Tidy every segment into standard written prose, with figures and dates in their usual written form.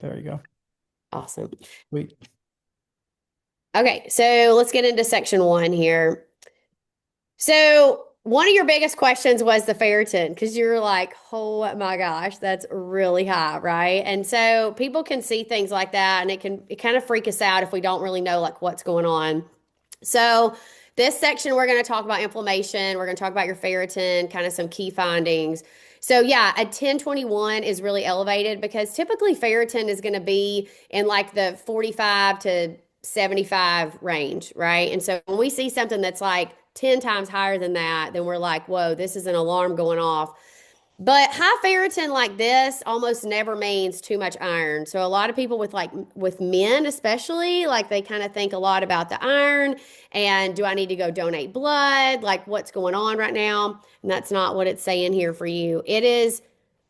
There you go. Awesome. Sweet. Okay, so let's get into section one here. So, one of your biggest questions was the ferritin because you're like, oh my gosh, that's really high, right? And so people can see things like that and it kind of freak us out if we don't really know like what's going on. So, this section we're going to talk about inflammation, we're going to talk about your ferritin, kind of some key findings. So, yeah, a 1021 is really elevated because typically ferritin is going to be in like the 45 to 75 range, right? And so when we see something that's like 10 times higher than that, then we're like, whoa, this is an alarm going off. But high ferritin like this almost never means too much iron. So a lot of people with men especially, like they kind of think a lot about the iron and do I need to go donate blood? Like what's going on right now? And that's not what it's saying here for you. It is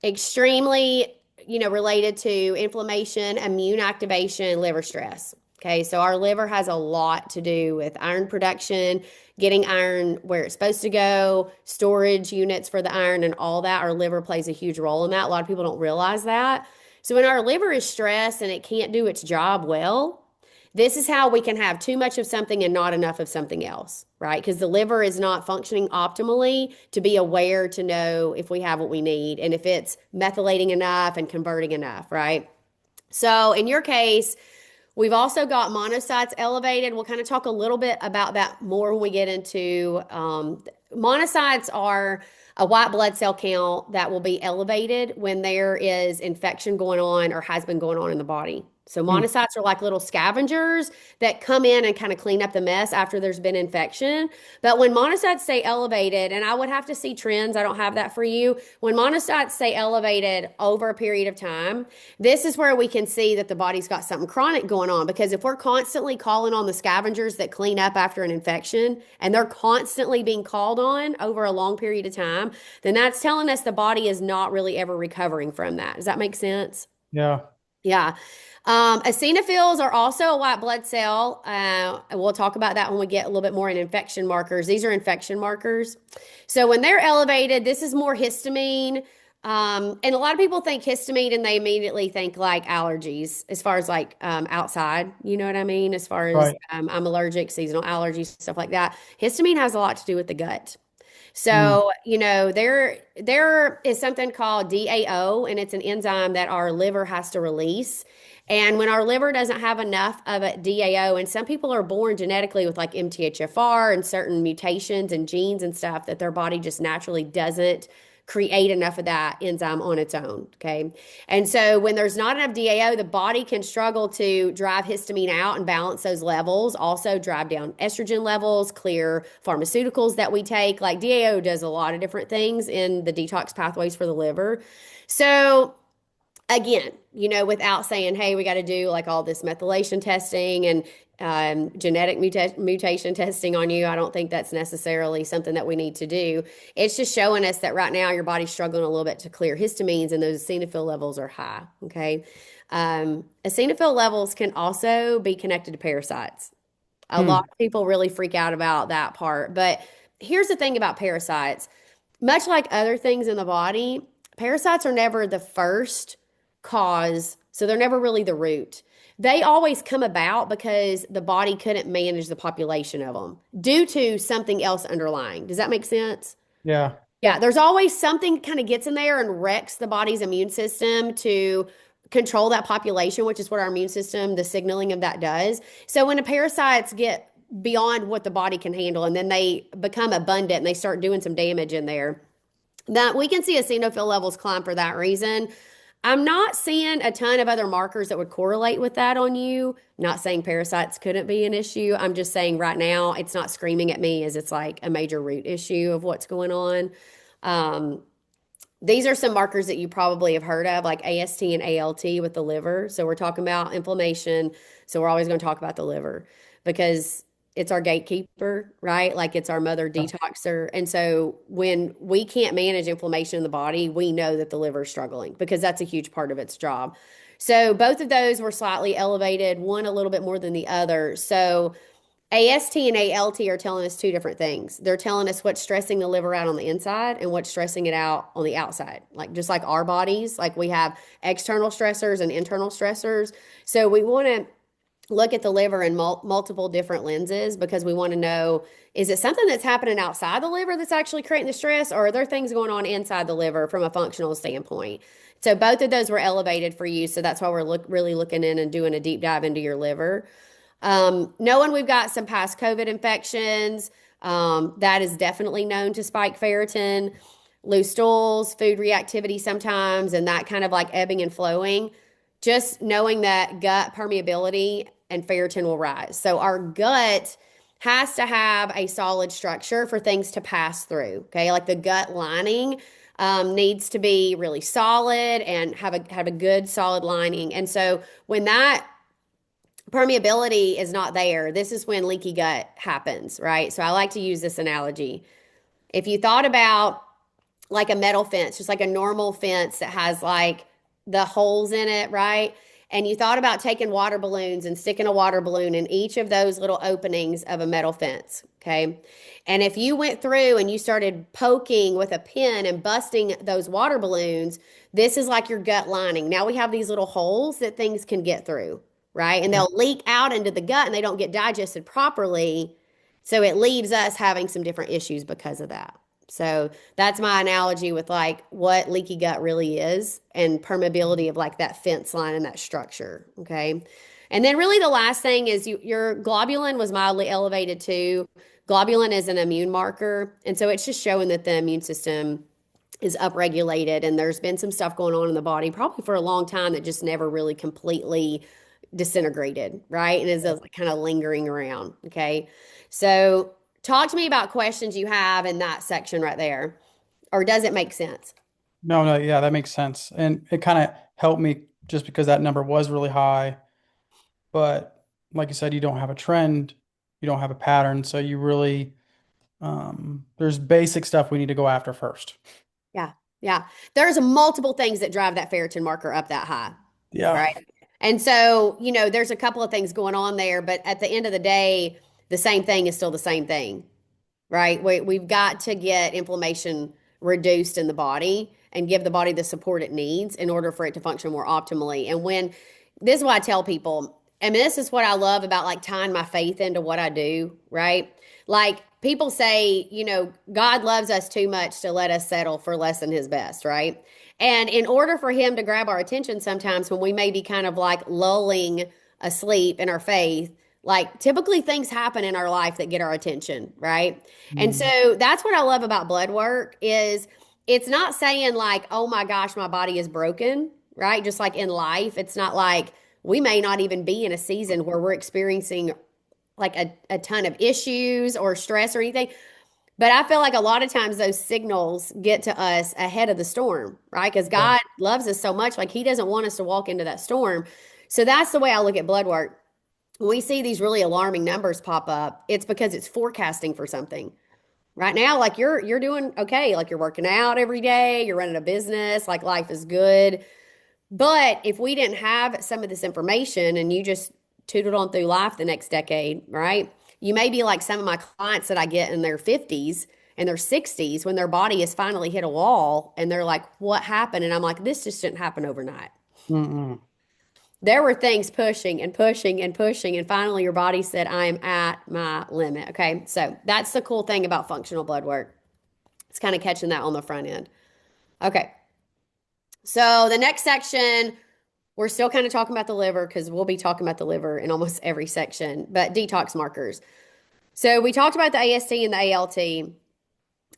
extremely, related to inflammation, immune activation, liver stress. Okay, so our liver has a lot to do with iron production, getting iron where it's supposed to go, storage units for the iron, and all that. Our liver plays a huge role in that. A lot of people don't realize that. So when our liver is stressed and it can't do its job well, this is how we can have too much of something and not enough of something else, right? Because the liver is not functioning optimally to be aware to know if we have what we need and if it's methylating enough and converting enough, right? So in your case, we've also got monocytes elevated. We'll kind of talk a little bit about that more when we get into monocytes are a white blood cell count that will be elevated when there is infection going on or has been going on in the body. So Hmm. monocytes are like little scavengers that come in and kind of clean up the mess after there's been infection. But when monocytes stay elevated, and I would have to see trends, I don't have that for you. When monocytes stay elevated over a period of time, this is where we can see that the body's got something chronic going on because if we're constantly calling on the scavengers that clean up after an infection and they're constantly being called on over a long period of time, then that's telling us the body is not really ever recovering from that. Does that make sense? Yeah. Yeah. Eosinophils are also a white blood cell. And we'll talk about that when we get a little bit more in infection markers. These are infection markers. So when they're elevated, this is more histamine. And a lot of people think histamine and they immediately think like allergies as far as like outside, you know what I mean? As far as Right. I'm allergic, seasonal allergies, stuff like that. Histamine has a lot to do with the gut. Hmm. So, there is something called DAO, and it's an enzyme that our liver has to release. And when our liver doesn't have enough of a DAO, and some people are born genetically with like MTHFR and certain mutations and genes and stuff that their body just naturally doesn't create enough of that enzyme on its own. Okay. And so when there's not enough DAO, the body can struggle to drive histamine out and balance those levels, also drive down estrogen levels, clear pharmaceuticals that we take. Like DAO does a lot of different things in the detox pathways for the liver. So again, without saying, hey, we got to do like all this methylation testing and genetic mutation testing on you. I don't think that's necessarily something that we need to do. It's just showing us that right now your body's struggling a little bit to clear histamines and those eosinophil levels are high. Okay. Eosinophil levels can also be connected to parasites. A lot Hmm. of people really freak out about that part. But here's the thing about parasites much like other things in the body, parasites are never the first cause, so they're never really the root. They always come about because the body couldn't manage the population of them due to something else underlying. Does that make sense? Yeah. Yeah, there's always something kind of gets in there and wrecks the body's immune system to control that population, which is what our immune system, the signaling of that does. So when the parasites get beyond what the body can handle and then they become abundant and they start doing some damage in there, that we can see eosinophil levels climb for that reason. I'm not seeing a ton of other markers that would correlate with that on you. Not saying parasites couldn't be an issue. I'm just saying right now it's not screaming at me as it's like a major root issue of what's going on. Um, these are some markers that you probably have heard of, like AST and ALT with the liver. So we're talking about inflammation. So we're always going to talk about the liver because it's our gatekeeper, right? Like it's our mother Yeah. detoxer. And so when we can't manage inflammation in the body, we know that the liver is struggling because that's a huge part of its job. So both of those were slightly elevated, one a little bit more than the other. So AST and ALT are telling us two different things. They're telling us what's stressing the liver out on the inside and what's stressing it out on the outside. Like just like our bodies, like we have external stressors and internal stressors. So we want to look at the liver in multiple different lenses because we want to know, is it something that's happening outside the liver that's actually creating the stress, or are there things going on inside the liver from a functional standpoint? So both of those were elevated for you. So that's why we're really looking in and doing a deep dive into your liver. Knowing we've got some past COVID infections, that is definitely known to spike ferritin, loose stools, food reactivity sometimes, and that kind of like ebbing and flowing. Just knowing that gut permeability and ferritin will rise. So our gut has to have a solid structure for things to pass through. Okay, like the gut lining needs to be really solid and have a good solid lining. And so when that permeability is not there, this is when leaky gut happens, right? So I like to use this analogy. If you thought about like a metal fence, just like a normal fence that has like the holes in it, right? And you thought about taking water balloons and sticking a water balloon in each of those little openings of a metal fence, okay? And if you went through and you started poking with a pin and busting those water balloons, this is like your gut lining. Now we have these little holes that things can get through, right? And they'll leak out into the gut and they don't get digested properly. So it leaves us having some different issues because of that. So that's my analogy with like what leaky gut really is and permeability of like that fence line and that structure. Okay. And then really the last thing is your globulin was mildly elevated too. Globulin is an immune marker. And so it's just showing that the immune system is upregulated. And there's been some stuff going on in the body probably for a long time that just never really completely disintegrated, right? And is like kind of lingering around. Okay. So talk to me about questions you have in that section right there. Or does it make sense? No, no, yeah, that makes sense. And it kind of helped me just because that number was really high. But like you said, you don't have a trend, you don't have a pattern. So you really, there's basic stuff we need to go after first. Yeah. Yeah. There's multiple things that drive that ferritin marker up that high, Yeah. right? And so, there's a couple of things going on there, but at the end of the day, the same thing is still the same thing, right? We've got to get inflammation reduced in the body and give the body the support it needs in order for it to function more optimally. And when this is what I tell people, and this is what I love about like tying my faith into what I do, right? Like people say, God loves us too much to let us settle for less than his best, right? And in order for him to grab our attention sometimes when we may be kind of like lulling asleep in our faith, like typically things happen in our life that get our attention, right? And Mm, so that's what I love about blood work is it's not saying like, oh my gosh, my body is broken, right? Just like in life, it's not like we may not even be in a season where we're experiencing like a ton of issues or stress or anything. But I feel like a lot of times those signals get to us ahead of the storm, right? Because yeah. God loves us so much, like He doesn't want us to walk into that storm. So that's the way I look at blood work. When we see these really alarming numbers pop up, it's because it's forecasting for something. Right now, like you're doing okay, like you're working out every day, you're running a business, like life is good. But if we didn't have some of this information and you just tootled on through life the next decade, right? You may be like some of my clients that I get in their 50s and their 60s when their body has finally hit a wall and they're like, what happened? And I'm like, this just didn't happen overnight. Mm-mm. There were things pushing and pushing and pushing, and finally your body said, I am at my limit. Okay, so that's the cool thing about functional blood work. It's kind of catching that on the front end. Okay, so the next section, we're still kind of talking about the liver because we'll be talking about the liver in almost every section, but detox markers. So we talked about the AST and the ALT,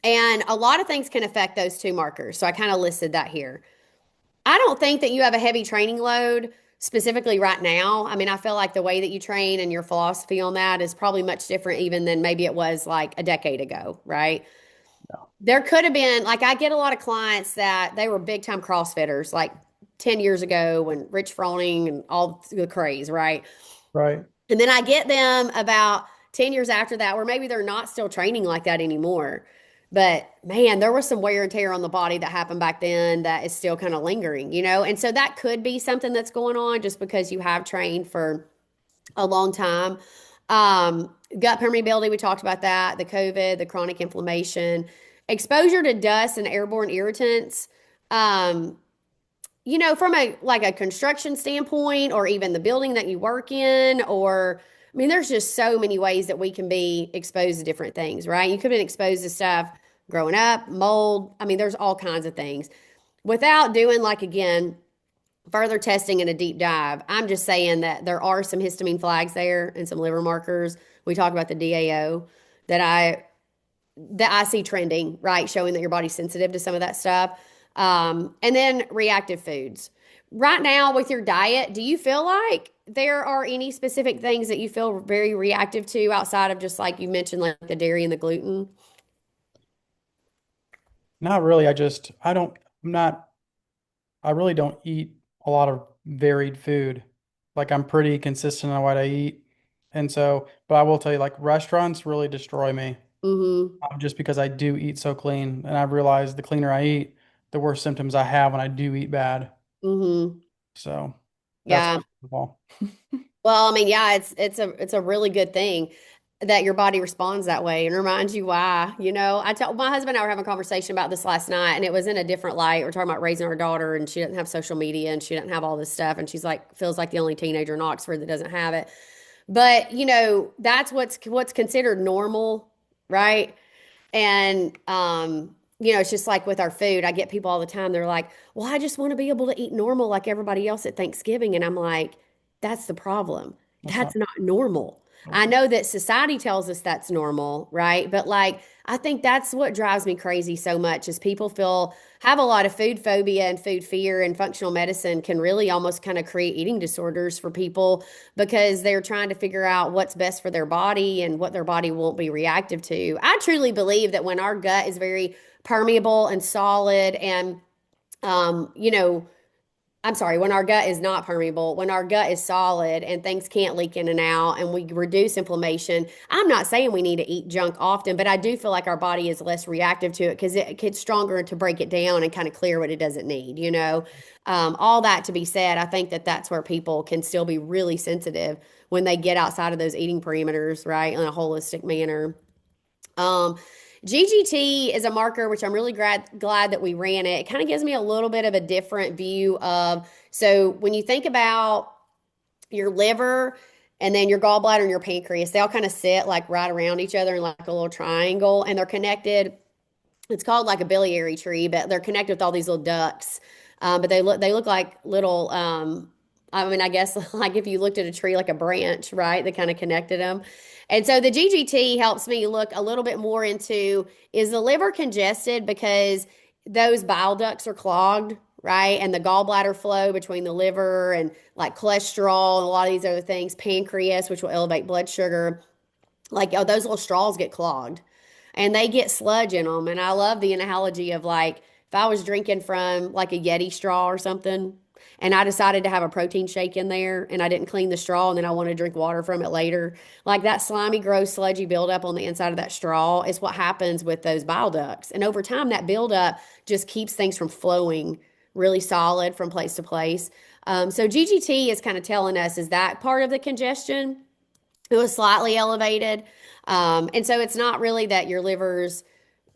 and a lot of things can affect those two markers. So I kind of listed that here. I don't think that you have a heavy training load specifically right now. I mean, I feel like the way that you train and your philosophy on that is probably much different even than maybe it was like a decade ago, right? Yeah. There could have been, like, I get a lot of clients that they were big time CrossFitters, like 10 years ago when Rich Froning and all the craze, right? Right. And then I get them about 10 years after that, where maybe they're not still training like that anymore. But man, there was some wear and tear on the body that happened back then that is still kind of lingering. And so that could be something that's going on just because you have trained for a long time. Gut permeability, we talked about that, the COVID, the chronic inflammation, exposure to dust and airborne irritants. Um, from a construction standpoint, or even the building that you work in, or I mean, there's just so many ways that we can be exposed to different things, right? You could have been exposed to stuff growing up, mold. I mean, there's all kinds of things. Without doing, like, again, further testing and a deep dive, I'm just saying that there are some histamine flags there and some liver markers. We talk about the DAO that I see trending, right? Showing that your body's sensitive to some of that stuff. And then reactive foods. Right now, with your diet, do you feel like there are any specific things that you feel very reactive to outside of just like you mentioned, like the dairy and the gluten? Not really. I don't, I'm not, I really don't eat a lot of varied food. Like I'm pretty consistent on what I eat. And so, but I will tell you, like restaurants really destroy me Mm-hmm. just because I do eat so clean. And I've realized the cleaner I eat, the worse symptoms I have when I do eat bad. Mm-hmm. So that's Yeah. my fault. Well, I mean, yeah, it's a really good thing that your body responds that way and reminds you why. I tell my husband and I were having a conversation about this last night, and it was in a different light. We're talking about raising our daughter, and she doesn't have social media, and she doesn't have all this stuff, and she's like feels like the only teenager in Oxford that doesn't have it. But that's what's considered normal, right? And it's just like with our food. I get people all the time, they're like, "Well, I just want to be able to eat normal like everybody else at Thanksgiving." And I'm like, "That's the problem. That's That's not, not normal." I nope. know that society tells us that's normal, right? But like I think that's what drives me crazy so much is people have a lot of food phobia and food fear, and functional medicine can really almost kind of create eating disorders for people because they're trying to figure out what's best for their body and what their body won't be reactive to. I truly believe that when our gut is very permeable and solid and um, you know, I'm sorry, when our gut is not permeable, when our gut is solid and things can't leak in and out and we reduce inflammation. I'm not saying we need to eat junk often, but I do feel like our body is less reactive to it because it gets stronger to break it down and kind of clear what it doesn't need. All that to be said, I think that that's where people can still be really sensitive when they get outside of those eating parameters, right, in a holistic manner. Um, GGT is a marker, which I'm really glad that we ran it. It kind of gives me a little bit of a different view of, so when you think about your liver and then your gallbladder and your pancreas, they all kind of sit like right around each other in like a little triangle and they're connected. It's called like a biliary tree, but they're connected with all these little ducts. But they look like little I mean, I guess like if you looked at a tree like a branch, right? They kind of connected them. And so the GGT helps me look a little bit more into, is the liver congested because those bile ducts are clogged, right? And the gallbladder flow between the liver and like cholesterol and a lot of these other things, pancreas, which will elevate blood sugar, like, oh, those little straws get clogged and they get sludge in them. And I love the analogy of like if I was drinking from like a Yeti straw or something and I decided to have a protein shake in there and I didn't clean the straw and then I want to drink water from it later, like that slimy, gross, sludgy buildup on the inside of that straw is what happens with those bile ducts. And over time, that buildup just keeps things from flowing really solid from place to place. So GGT is kind of telling us, is that part of the congestion? It was slightly elevated. And so it's not really that your liver's,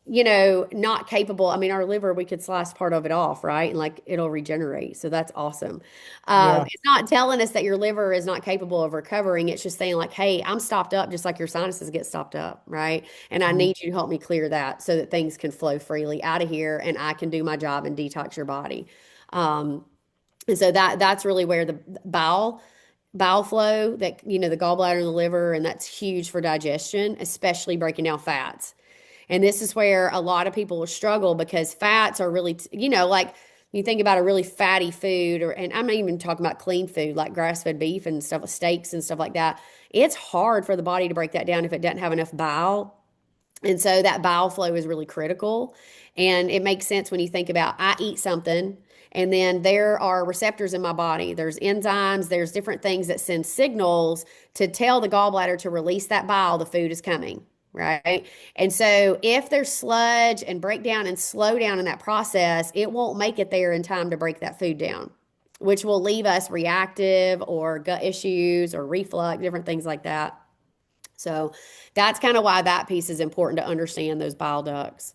not capable. I mean, our liver, we could slice part of it off, right? And like it'll regenerate. So that's awesome. Yeah. It's not telling us that your liver is not capable of recovering. It's just saying, like, hey, I'm stopped up just like your sinuses get stopped up, right? And I Mhm. need you to help me clear that so that things can flow freely out of here and I can do my job and detox your body. Um, and so that's really where the bowel flow, that the gallbladder and the liver, and that's huge for digestion, especially breaking down fats. And this is where a lot of people will struggle because fats are really, like you think about a really fatty food, and I'm not even talking about clean food like grass-fed beef and stuff, steaks and stuff like that. It's hard for the body to break that down if it doesn't have enough bile, and so that bile flow is really critical. And it makes sense when you think about, I eat something and then there are receptors in my body. There's enzymes, there's different things that send signals to tell the gallbladder to release that bile, the food is coming, right? And so if there's sludge and breakdown and slow down in that process, it won't make it there in time to break that food down, which will leave us reactive or gut issues or reflux, different things like that. So that's kind of why that piece is important to understand those bile ducts.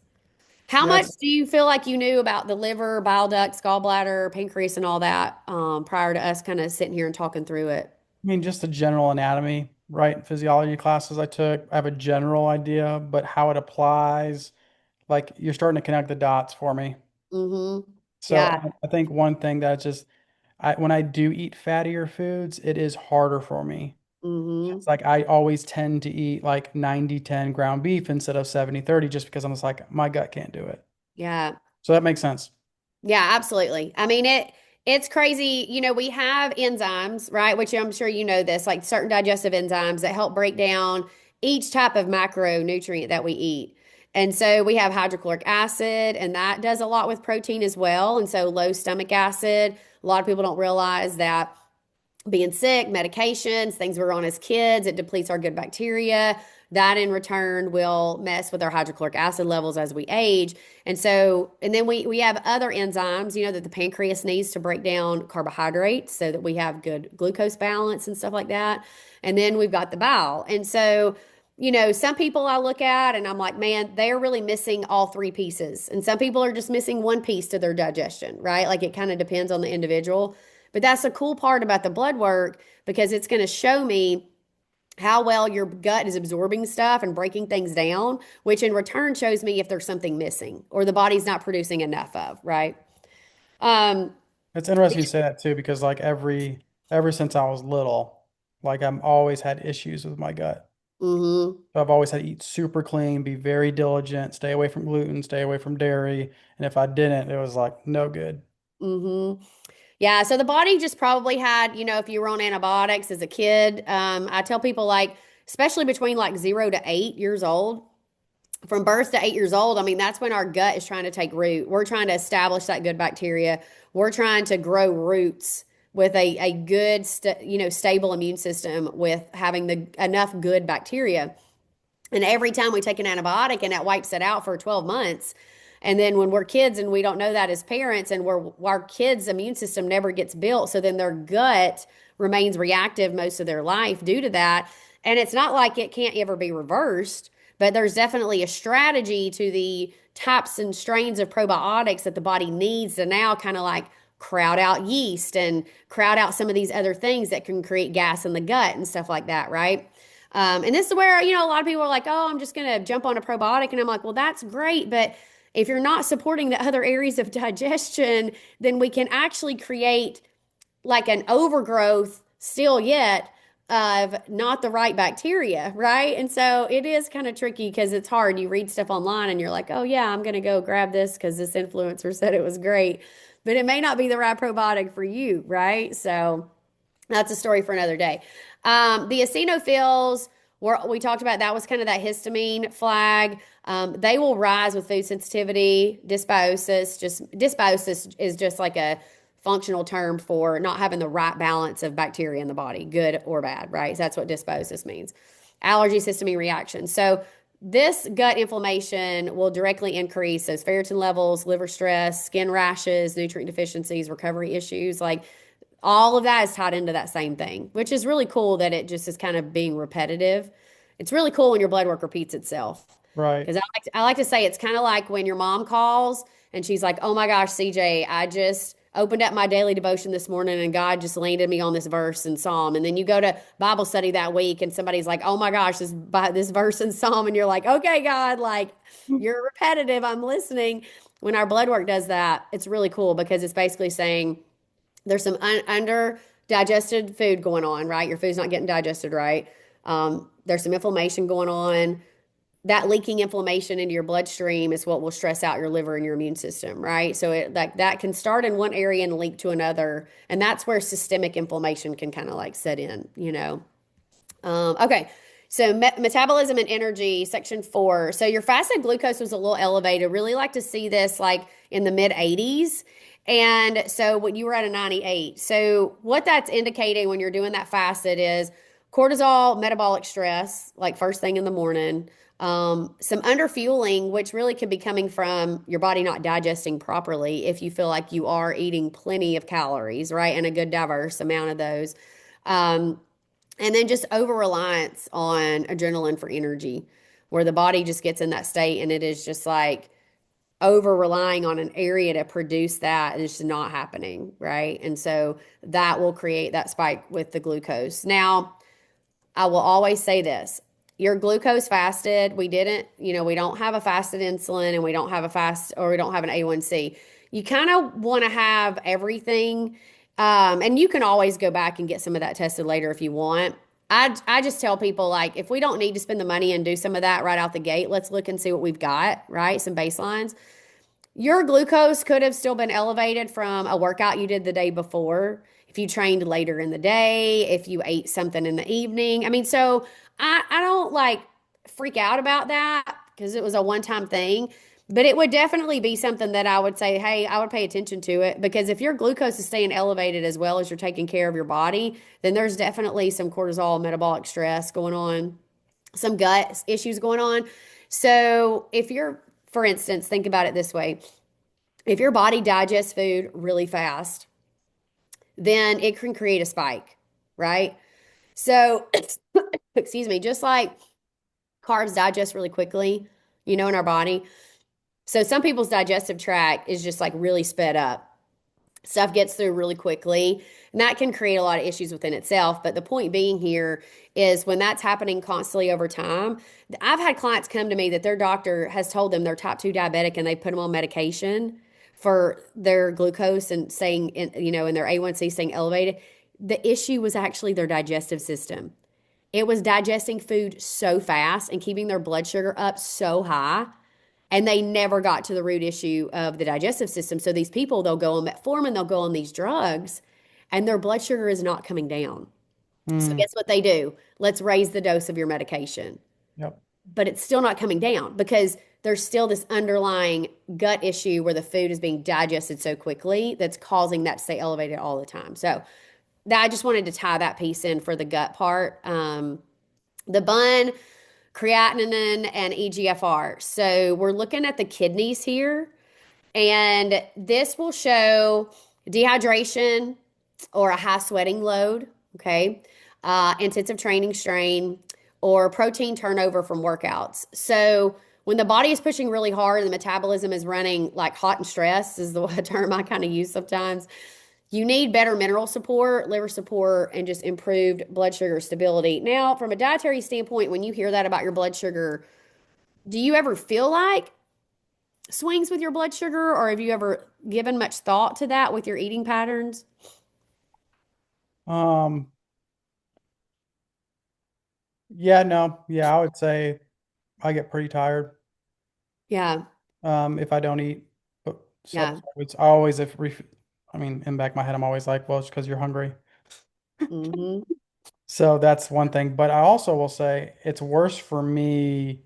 How much Yes. do you feel like you knew about the liver, bile ducts, gallbladder, pancreas, and all that prior to us kind of sitting here and talking through it? I mean, just the general anatomy, right? Physiology classes I took, I have a general idea, but how it applies, like you're starting to connect the dots for me. Mm-hmm. So Yeah. I think one thing that just when I do eat fattier foods, it is harder for me. Mm-hmm. It's like I always tend to eat like 90-10 ground beef instead of 70-30 just because I'm just like my gut can't do it. Yeah. So that makes sense. Yeah, absolutely. I mean, it's crazy. You know, we have enzymes, right? Which I'm sure you know this, like certain digestive enzymes that help break down each type of macronutrient that we eat. And so we have hydrochloric acid, and that does a lot with protein as well. And so low stomach acid, a lot of people don't realize that being sick, medications, things we're on as kids, it depletes our good bacteria. That in return will mess with our hydrochloric acid levels as we age. And so, and then we have other enzymes, you know, that the pancreas needs to break down carbohydrates so that we have good glucose balance and stuff like that. And then we've got the bowel. And so, you know, some people I look at and I'm like, man, they're really missing all three pieces. And some people are just missing one piece to their digestion, right? Like it kind of depends on the individual. But that's the cool part about the blood work because it's going to show me how well your gut is absorbing stuff and breaking things down, which in return shows me if there's something missing or the body's not producing enough of, right? Um, It's interesting you say that too because like ever since I was little, like I'm always had issues with my gut. mhm, So I've always had to eat super clean, be very diligent, stay away from gluten, stay away from dairy, and if I didn't, it was like no good. mhm. Yeah, so the body just probably had, you know, if you were on antibiotics as a kid, I tell people like, especially between like 0 to 8 years old, from birth to 8 years old, I mean, that's when our gut is trying to take root. We're trying to establish that good bacteria. We're trying to grow roots with a good, you know, stable immune system with having the enough good bacteria. And every time we take an antibiotic and that wipes it out for 12 months. And then when we're kids and we don't know that as parents and our kids' immune system never gets built, so then their gut remains reactive most of their life due to that. And it's not like it can't ever be reversed, but there's definitely a strategy to the types and strains of probiotics that the body needs to now kind of like crowd out yeast and crowd out some of these other things that can create gas in the gut and stuff like that, right? And this is where, you know, a lot of people are like, oh, I'm just going to jump on a probiotic. And I'm like, well, that's great. But if you're not supporting the other areas of digestion, then we can actually create like an overgrowth still yet of not the right bacteria, right? And so it is kind of tricky because it's hard. You read stuff online and you're like, oh, yeah, I'm going to go grab this because this influencer said it was great. But it may not be the right probiotic for you, right? So that's a story for another day. The eosinophils, we talked about that was kind of that histamine flag. They will rise with food sensitivity. Dysbiosis is just like a functional term for not having the right balance of bacteria in the body, good or bad, right? So that's what dysbiosis means. Allergies, histamine reaction. So this gut inflammation will directly increase those ferritin levels, liver stress, skin rashes, nutrient deficiencies, recovery issues. Like all of that is tied into that same thing, which is really cool that it just is kind of being repetitive. It's really cool when your blood work repeats itself. Right. Because I like to say it's kind of like when your mom calls and she's like, oh my gosh, CJ, I just opened up my daily devotion this morning and God just landed me on this verse in Psalm. And then you go to Bible study that week and somebody's like, oh my gosh, this verse in Psalm. And you're like, okay, God, like you're repetitive. I'm listening. When our blood work does that, it's really cool because it's basically saying, there's some under digested food going on, right? Your food's not getting digested right. There's some inflammation going on. That leaking inflammation into your bloodstream is what will stress out your liver and your immune system, right? So it like that can start in one area and leak to another, and that's where systemic inflammation can kind of like set in, you know. Okay. So metabolism and energy, section 4. So your fasted glucose was a little elevated. Really like to see this like in the mid 80s. And so what you were at a 98. So what that's indicating when you're doing that fasted is cortisol, metabolic stress, like first thing in the morning. Some underfueling, which really could be coming from your body not digesting properly if you feel like you are eating plenty of calories, right? And a good diverse amount of those. Um, And then just over reliance on adrenaline for energy, where the body just gets in that state and it is just like over relying on an area to produce that and it's just not happening, right? And so that will create that spike with the glucose. Now, I will always say this. Your glucose fasted, we didn't, we don't have a fasted insulin and we don't have a fast or we don't have an A1C. You kind of want to have everything. And you can always go back and get some of that tested later if you want. I just tell people like if we don't need to spend the money and do some of that right out the gate, let's look and see what we've got, right? Some baselines. Your glucose could have still been elevated from a workout you did the day before, if you trained later in the day, if you ate something in the evening. I mean, so I don't like freak out about that because it was a one-time thing, but it would definitely be something that I would say, hey, I would pay attention to it because if your glucose is staying elevated as well as you're taking care of your body, then there's definitely some cortisol, metabolic stress going on, some gut issues going on. So if you're, for instance, think about it this way. If your body digests food really fast, then it can create a spike, right? So, excuse me, just like carbs digest really quickly, in our body. So some people's digestive tract is just like really sped up. Stuff gets through really quickly, and that can create a lot of issues within itself. But the point being here is when that's happening constantly over time, I've had clients come to me that their doctor has told them they're type 2 diabetic and they put them on medication for their glucose and saying, in their A1C staying elevated. The issue was actually their digestive system. It was digesting food so fast and keeping their blood sugar up so high and they never got to the root issue of the digestive system. So these people, they'll go on metformin, they'll go on these drugs, and their blood sugar is not coming down. So Mm, guess what they do? Let's raise the dose of your medication. yep. But it's still not coming down because there's still this underlying gut issue where the food is being digested so quickly that's causing that to stay elevated all the time. So that I just wanted to tie that piece in for the gut part. The bun, creatinine, and EGFR. So we're looking at the kidneys here, and this will show dehydration or a high sweating load, okay, intensive training strain, or protein turnover from workouts. So when the body is pushing really hard and the metabolism is running like hot and stressed, is the term I kind of use sometimes. You need better mineral support, liver support, and just improved blood sugar stability. Now, from a dietary standpoint, when you hear that about your blood sugar, do you ever feel like swings with your blood sugar, or have you ever given much thought to that with your eating patterns? Um, yeah, no, yeah, I would say I get pretty tired Yeah, if I don't eat. But so yeah. it's always if ref I mean, in the back of my head, I'm always like, well, it's because you're hungry. Hmm. So that's one thing. But I also will say it's worse for me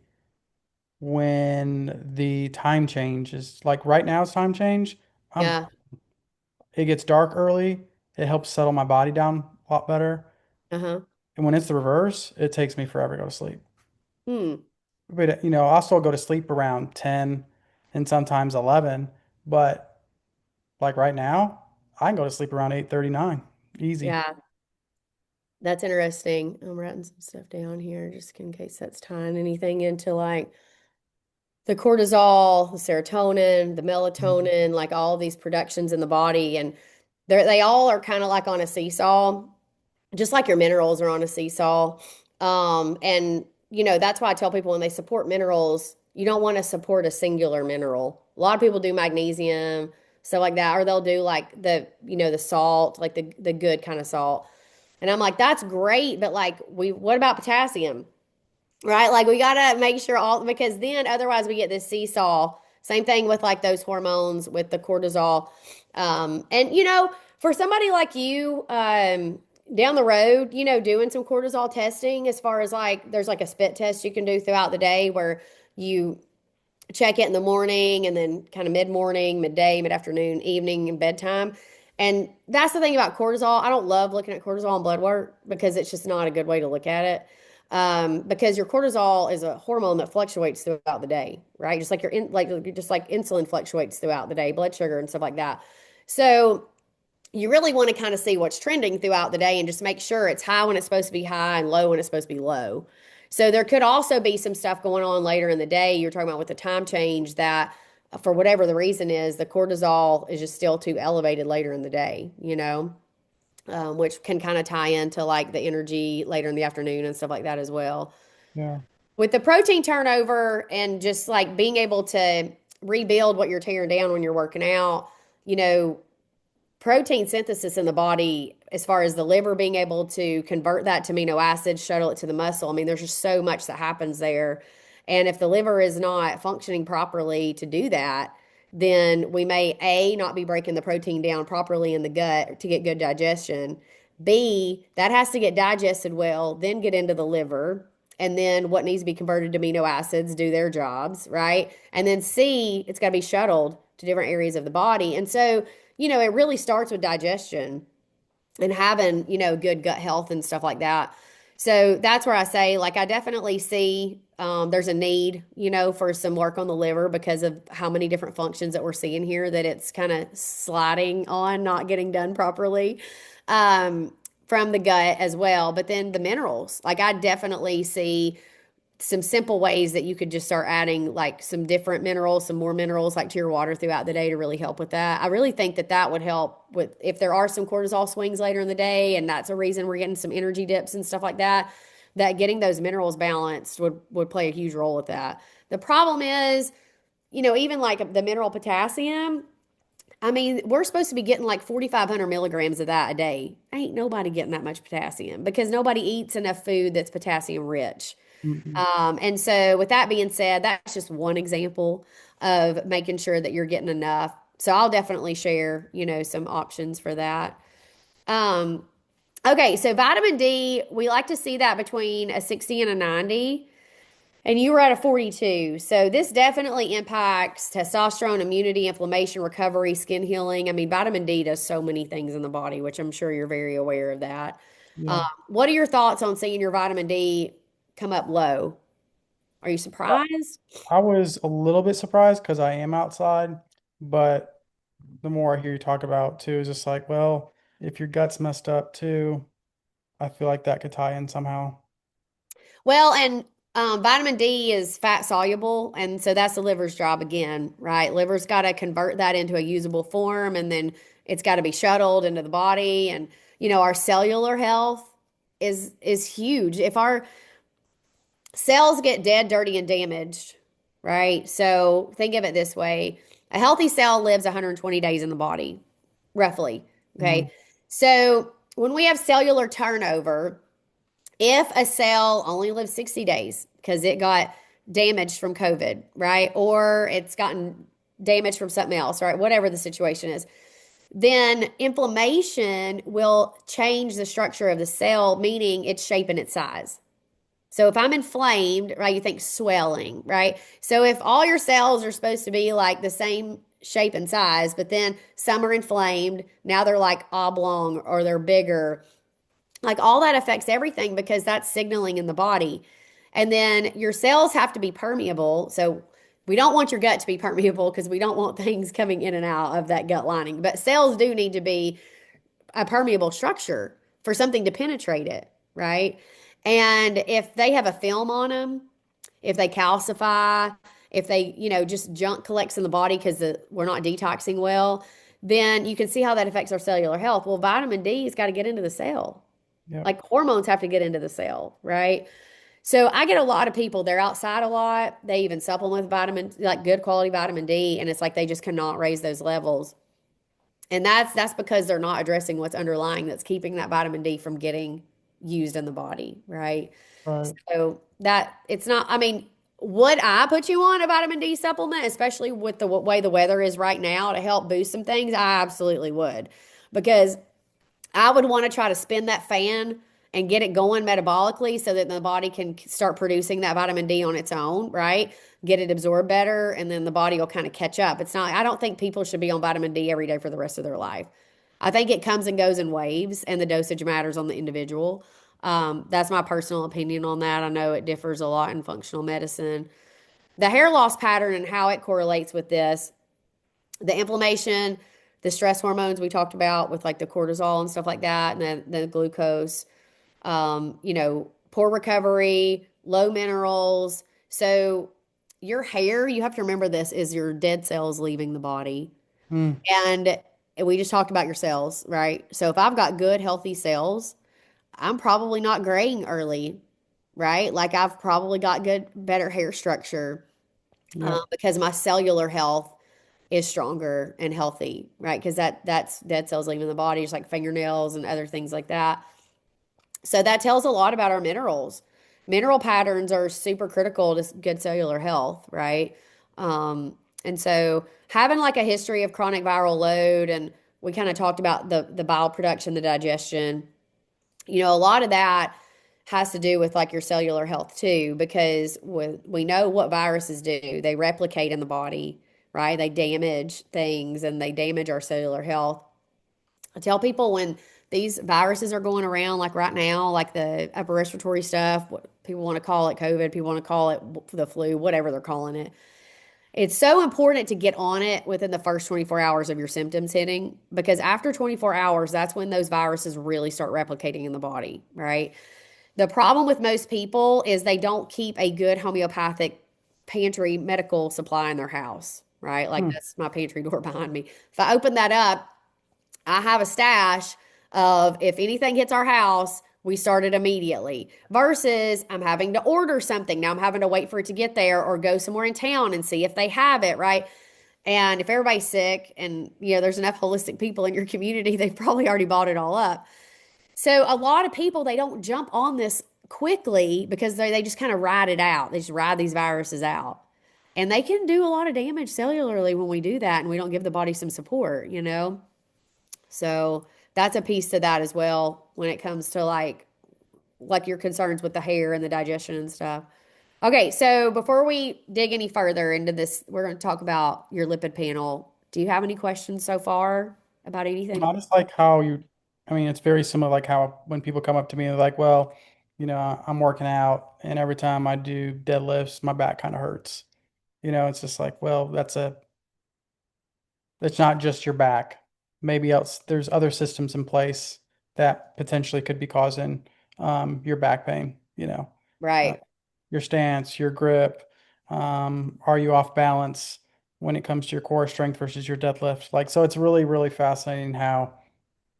when the time change is like right now it's time change. I'm Yeah. It gets dark early. It helps settle my body down a lot better. Uh-huh. And when it's the reverse, it takes me forever to go to sleep. Hmm. But I'll still go to sleep around 10 and sometimes 11. But like right now, I can go to sleep around 8:39. Easy. Yeah. That's interesting. I'm writing some stuff down here just in case that's tying anything into like the cortisol, the serotonin, the Mhm. melatonin, like all these productions in the body. And they all are kind of like on a seesaw, just like your minerals are on a seesaw. And that's why I tell people when they support minerals, you don't want to support a singular mineral. A lot of people do magnesium, stuff like that, or they'll do like the salt, like the good kind of salt. And I'm like, that's great, but like what about potassium? Right? Like we gotta make sure all because then otherwise we get this seesaw. Same thing with like those hormones with the cortisol. And for somebody like you, down the road, doing some cortisol testing as far as like there's like a spit test you can do throughout the day where you check it in the morning and then kind of mid-morning, midday, mid-afternoon, evening, and bedtime. And that's the thing about cortisol. I don't love looking at cortisol and blood work because it's just not a good way to look at it. Because your cortisol is a hormone that fluctuates throughout the day, right? Just like just like insulin fluctuates throughout the day, blood sugar and stuff like that. So you really want to kind of see what's trending throughout the day and just make sure it's high when it's supposed to be high and low when it's supposed to be low. So there could also be some stuff going on later in the day. You're talking about with the time change that for whatever the reason is, the cortisol is just still too elevated later in the day, which can kind of tie into like the energy later in the afternoon and stuff like that as well. Yeah. With the protein turnover and just like being able to rebuild what you're tearing down when you're working out, you know, protein synthesis in the body, as far as the liver being able to convert that to amino acids, shuttle it to the muscle. I mean, there's just so much that happens there. And if the liver is not functioning properly to do that, then we may A, not be breaking the protein down properly in the gut to get good digestion. B, that has to get digested well, then get into the liver. And then what needs to be converted to amino acids do their jobs, right? And then C, it's got to be shuttled to different areas of the body. And so, it really starts with digestion and having, good gut health and stuff like that. So that's where I say, like, I definitely see there's a need, for some work on the liver because of how many different functions that we're seeing here that it's kind of sliding on, not getting done properly from the gut as well. But then the minerals, like, I definitely see some simple ways that you could just start adding like some different minerals, some more minerals like to your water throughout the day to really help with that. I really think that that would help with if there are some cortisol swings later in the day and that's a reason we're getting some energy dips and stuff like that, that getting those minerals balanced would play a huge role with that. The problem is, even like the mineral potassium, I mean, we're supposed to be getting like 4,500 milligrams of that a day. Ain't nobody getting that much potassium because nobody eats enough food that's potassium rich. Mm-mm. And so, with that being said, that's just one example of making sure that you're getting enough. So, I'll definitely share, some options for that. Um, okay, so vitamin D, we like to see that between a 60 and a 90. And you were at a 42. So, this definitely impacts testosterone, immunity, inflammation, recovery, skin healing. I mean, vitamin D does so many things in the body, which I'm sure you're very aware of that. Yeah. What are your thoughts on seeing your vitamin D come up low? Are you surprised? I was a little bit surprised because I am outside, but the more I hear you talk about too, is just like, well, if your gut's messed up too, I feel like that could tie in somehow. Well, and vitamin D is fat soluble, and so that's the liver's job again, right? Liver's got to convert that into a usable form, and then it's got to be shuttled into the body. And our cellular health is huge. If our cells get dead, dirty, and damaged, right? So think of it this way: a healthy cell lives 120 days in the body, roughly. Hmm. Okay, so when we have cellular turnover, if a cell only lives 60 days because it got damaged from COVID, right? Or it's gotten damaged from something else, right? Whatever the situation is, then inflammation will change the structure of the cell, meaning it's shaping its size. So if I'm inflamed, right, you think swelling, right? So if all your cells are supposed to be like the same shape and size, but then some are inflamed, now they're like oblong or they're bigger, like all that affects everything because that's signaling in the body. And then your cells have to be permeable. So we don't want your gut to be permeable because we don't want things coming in and out of that gut lining. But cells do need to be a permeable structure for something to penetrate it, right? And if they have a film on them, if they calcify, if they, just junk collects in the body because we're not detoxing well, then you can see how that affects our cellular health. Well, vitamin D has got to get into the cell. Yep. Like hormones have to get into the cell, right? So I get a lot of people, they're outside a lot. They even supplement with vitamin, like good quality vitamin D, and it's like they just cannot raise those levels. And that's because they're not addressing what's underlying that's keeping that vitamin D from getting used in the body, right? Right. So that it's not, I mean, would I put you on a vitamin D supplement, especially with the way the weather is right now to help boost some things? I absolutely would. Because I would want to try to spin that fan and get it going metabolically so that the body can start producing that vitamin D on its own, right? Get it absorbed better, and then the body will kind of catch up. It's not, I don't think people should be on vitamin D every day for the rest of their life. I think it comes and goes in waves, and the dosage matters on the individual. That's my personal opinion on that. I know it differs a lot in functional medicine. The hair loss pattern and how it correlates with this, the inflammation, the stress hormones we talked about with like the cortisol and stuff like that, and then the glucose, poor recovery, low minerals. So your hair, you have to remember this, is your dead cells leaving the body. Mm, And we just talked about your cells, right? So if I've got good, healthy cells, I'm probably not graying early, right? Like I've probably got good, better hair structure yep. because my cellular health is stronger and healthy, right? Because that's dead cells leaving the body, just like fingernails and other things like that. So that tells a lot about our minerals. Mineral patterns are super critical to good cellular health, right? And so having like a history of chronic viral load, and we kind of talked about the bile production, the digestion, a lot of that has to do with like your cellular health too, because we know what viruses do. They replicate in the body, right? They damage things and they damage our cellular health. I tell people when these viruses are going around, like right now, like the upper respiratory stuff, what people want to call it COVID, people want to call it the flu, whatever they're calling it. It's so important to get on it within the first 24 hours of your symptoms hitting, because after 24 hours, that's when those viruses really start replicating in the body, right? The problem with most people is they don't keep a good homeopathic pantry medical supply in their house, right? Like Mm, that's my pantry door behind me. If I open that up, I have a stash of if anything hits our house, we start it immediately versus I'm having to order something. Now I'm having to wait for it to get there or go somewhere in town and see if they have it, right? And if everybody's sick and there's enough holistic people in your community, they've probably already bought it all up. So a lot of people they don't jump on this quickly because they just kind of ride it out. They just ride these viruses out. And they can do a lot of damage cellularly when we do that and we don't give the body some support. So that's a piece to that as well when it comes to like your concerns with the hair and the digestion and stuff. Okay, so before we dig any further into this, we're going to talk about your lipid panel. Do you have any questions so far about anything? I just like how I mean, it's very similar like how when people come up to me, they're like, well, I'm working out and every time I do deadlifts, my back kind of hurts. It's just like, well, it's not just your back. Maybe else there's other systems in place that potentially could be causing your back pain, uh, Right, your stance, your grip. Are you off balance when it comes to your core strength versus your deadlift? Like, so it's really, really fascinating how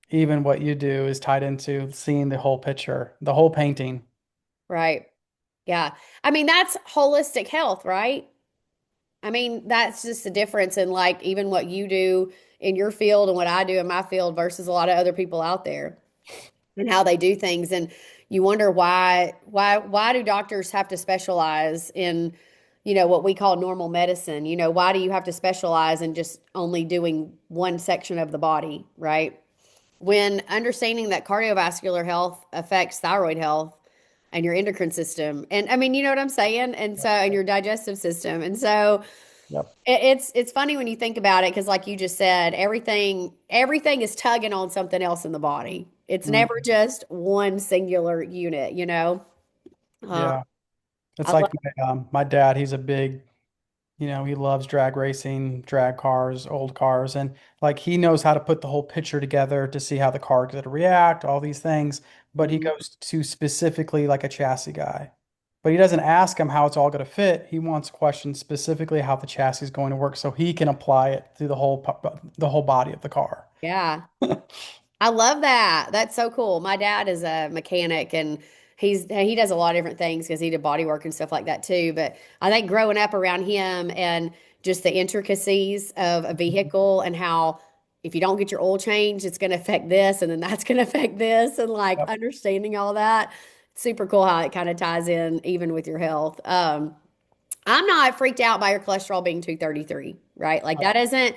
even what you do is tied into seeing the whole picture, the whole painting. right. Yeah. I mean, that's holistic health, right? I mean, that's just the difference in like even what you do in your field and what I do in my field versus a lot of other people out there and how they do things. And you wonder why do doctors have to specialize in, what we call normal medicine? Why do you have to specialize in just only doing one section of the body, right? When understanding that cardiovascular health affects thyroid health and your endocrine system. And I mean, you know what I'm saying? And so, and your digestive system. And so Yep. it's funny when you think about it because like you just said, everything is tugging on something else in the body. It's never Mhm. just one singular unit. Uh, Yeah. It's I love, like my dad, he's a big, he loves drag racing, drag cars, old cars, and like he knows how to put the whole picture together to see how the car is going to react, all these things. But he Mhm. goes to specifically like a chassis guy. But he doesn't ask him how it's all going to fit. He wants questions specifically how the chassis is going to work so he can apply it to the whole body of the car. Yeah. I love that. That's so cool. My dad is a mechanic and he does a lot of different things because he did body work and stuff like that too. But I think growing up around him and just the intricacies of a vehicle and how if you don't get your oil changed, it's going to affect this and then that's going to affect this and like Yep. understanding all that. It's super cool how it kind of ties in even with your health. I'm not freaked out by your cholesterol being 233, right? Like that isn't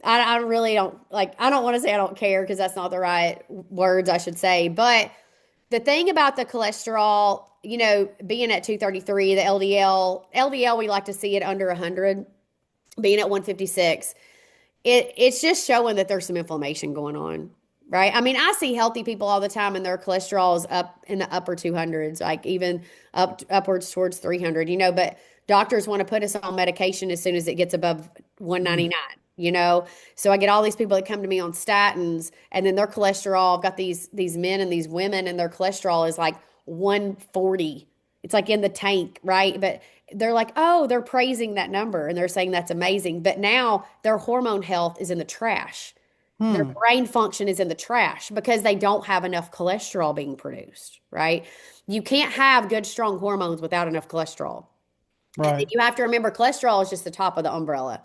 I really don't like, I don't want to say I don't care because that's not the right words I should say. But the thing about the cholesterol, being at 233, the LDL, we like to see it under 100, being at 156. It's just showing that there's some inflammation going on, right? I mean, I see healthy people all the time and their cholesterol is up in the upper 200s, like even upwards towards 300, but doctors want to put us on medication as soon as it gets above Mm. 199. you know? So I get all these people that come to me on statins and then their cholesterol, I've got these men and these women and their cholesterol is like 140. It's like in the tank, right? But they're like, "Oh, they're praising that number and they're saying that's amazing." But now their hormone health is in the trash. Their Hmm. brain function is in the trash because they don't have enough cholesterol being produced, right? You can't have good, strong hormones without enough cholesterol. And then Right. you have to remember cholesterol is just the top of the umbrella.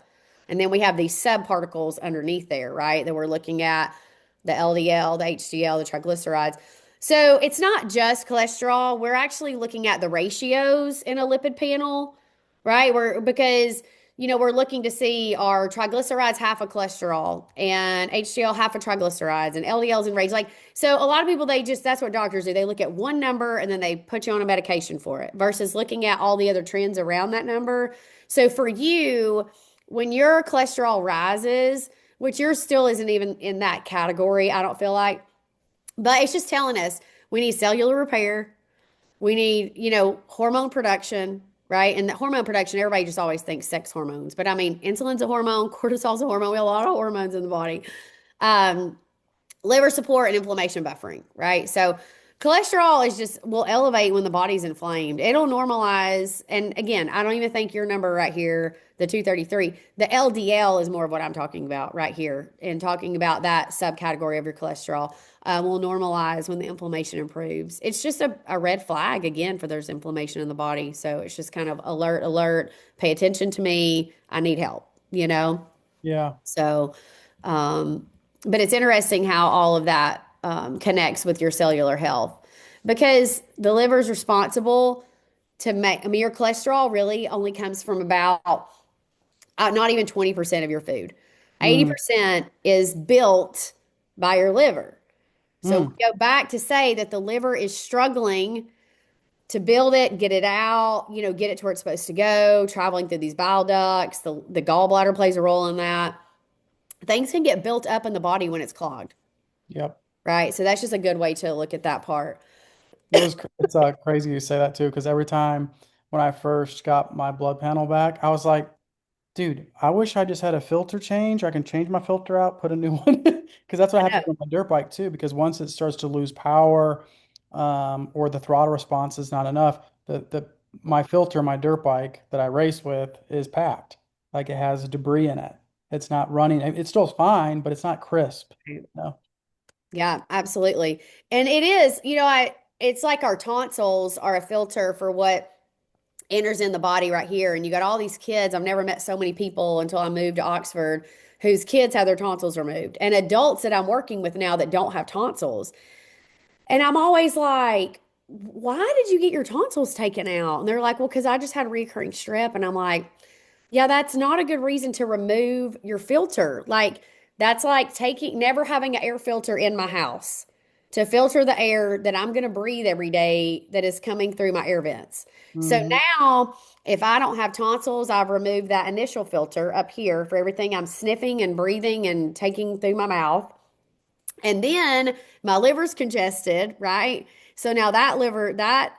And then we have these subparticles underneath there, right? That we're looking at the LDL, the HDL, the triglycerides. So it's not just cholesterol. We're actually looking at the ratios in a lipid panel, right? We're looking to see are triglycerides half of cholesterol and HDL half of triglycerides and LDLs and range. Like, so a lot of people, that's what doctors do. They look at one number and then they put you on a medication for it versus looking at all the other trends around that number. So for you, when your cholesterol rises, which yours still isn't even in that category, I don't feel like, but it's just telling us we need cellular repair. We need, hormone production, right? And the hormone production, everybody just always thinks sex hormones. But I mean, insulin's a hormone, cortisol's a hormone. We have a lot of hormones in the body. Um, Liver support and inflammation buffering, right? So cholesterol is just will elevate when the body's inflamed. It'll normalize. And again, I don't even think your number right here, the 233, the LDL is more of what I'm talking about right here and talking about that subcategory of your cholesterol will normalize when the inflammation improves. It's just a red flag again for there's inflammation in the body. So it's just kind of alert, alert, pay attention to me. I need help, you know? Yeah. So, um, but it's interesting how all of that connects with your cellular health because the liver is responsible to make, I mean, your cholesterol really only comes from about not even 20% of your food. Hmm. 80% is built by your liver. So Hmm. we go back to say that the liver is struggling to build it, get it out, get it to where it's supposed to go, traveling through these bile ducts. The gallbladder plays a role in that. Things can get built up in the body when it's clogged, Yep. right? So that's just a good way to look at that part. It's crazy you say that too, because every time when I first got my blood panel back, I was like, dude, I wish I just had a filter change. I can change my filter out, put a new one, because that's what I happened know. with my dirt bike too. Because once it starts to lose power, or the throttle response is not enough, the my filter, my dirt bike that I race with is packed. Like it has debris in it. It's not running. It's still fine, but it's not crisp. No. Yeah, absolutely. And it is, it's like our tonsils are a filter for what enters in the body right here. And you got all these kids. I've never met so many people until I moved to Oxford whose kids have their tonsils removed and adults that I'm working with now that don't have tonsils. And I'm always like, why did you get your tonsils taken out? And they're like, well, because I just had recurring strep. And I'm like, yeah, that's not a good reason to remove your filter. Like, that's like never having an air filter in my house to filter the air that I'm going to breathe every day that is coming through my air vents. So Hmm. now, if I don't have tonsils, I've removed that initial filter up here for everything I'm sniffing and breathing and taking through my mouth. And then my liver's congested, right? So now that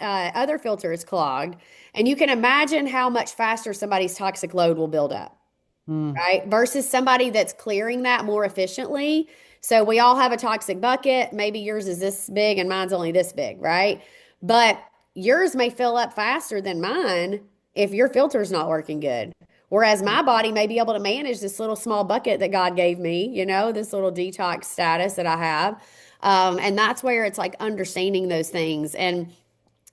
other filter is clogged. And you can imagine how much faster somebody's toxic load will build up, Hmm. right? Versus somebody that's clearing that more efficiently. So we all have a toxic bucket. Maybe yours is this big and mine's only this big, right? But yours may fill up faster than mine if your filter's not working good. Whereas my body may be able to manage this little small bucket that God gave me, this little detox status that I have. And that's where it's like understanding those things. And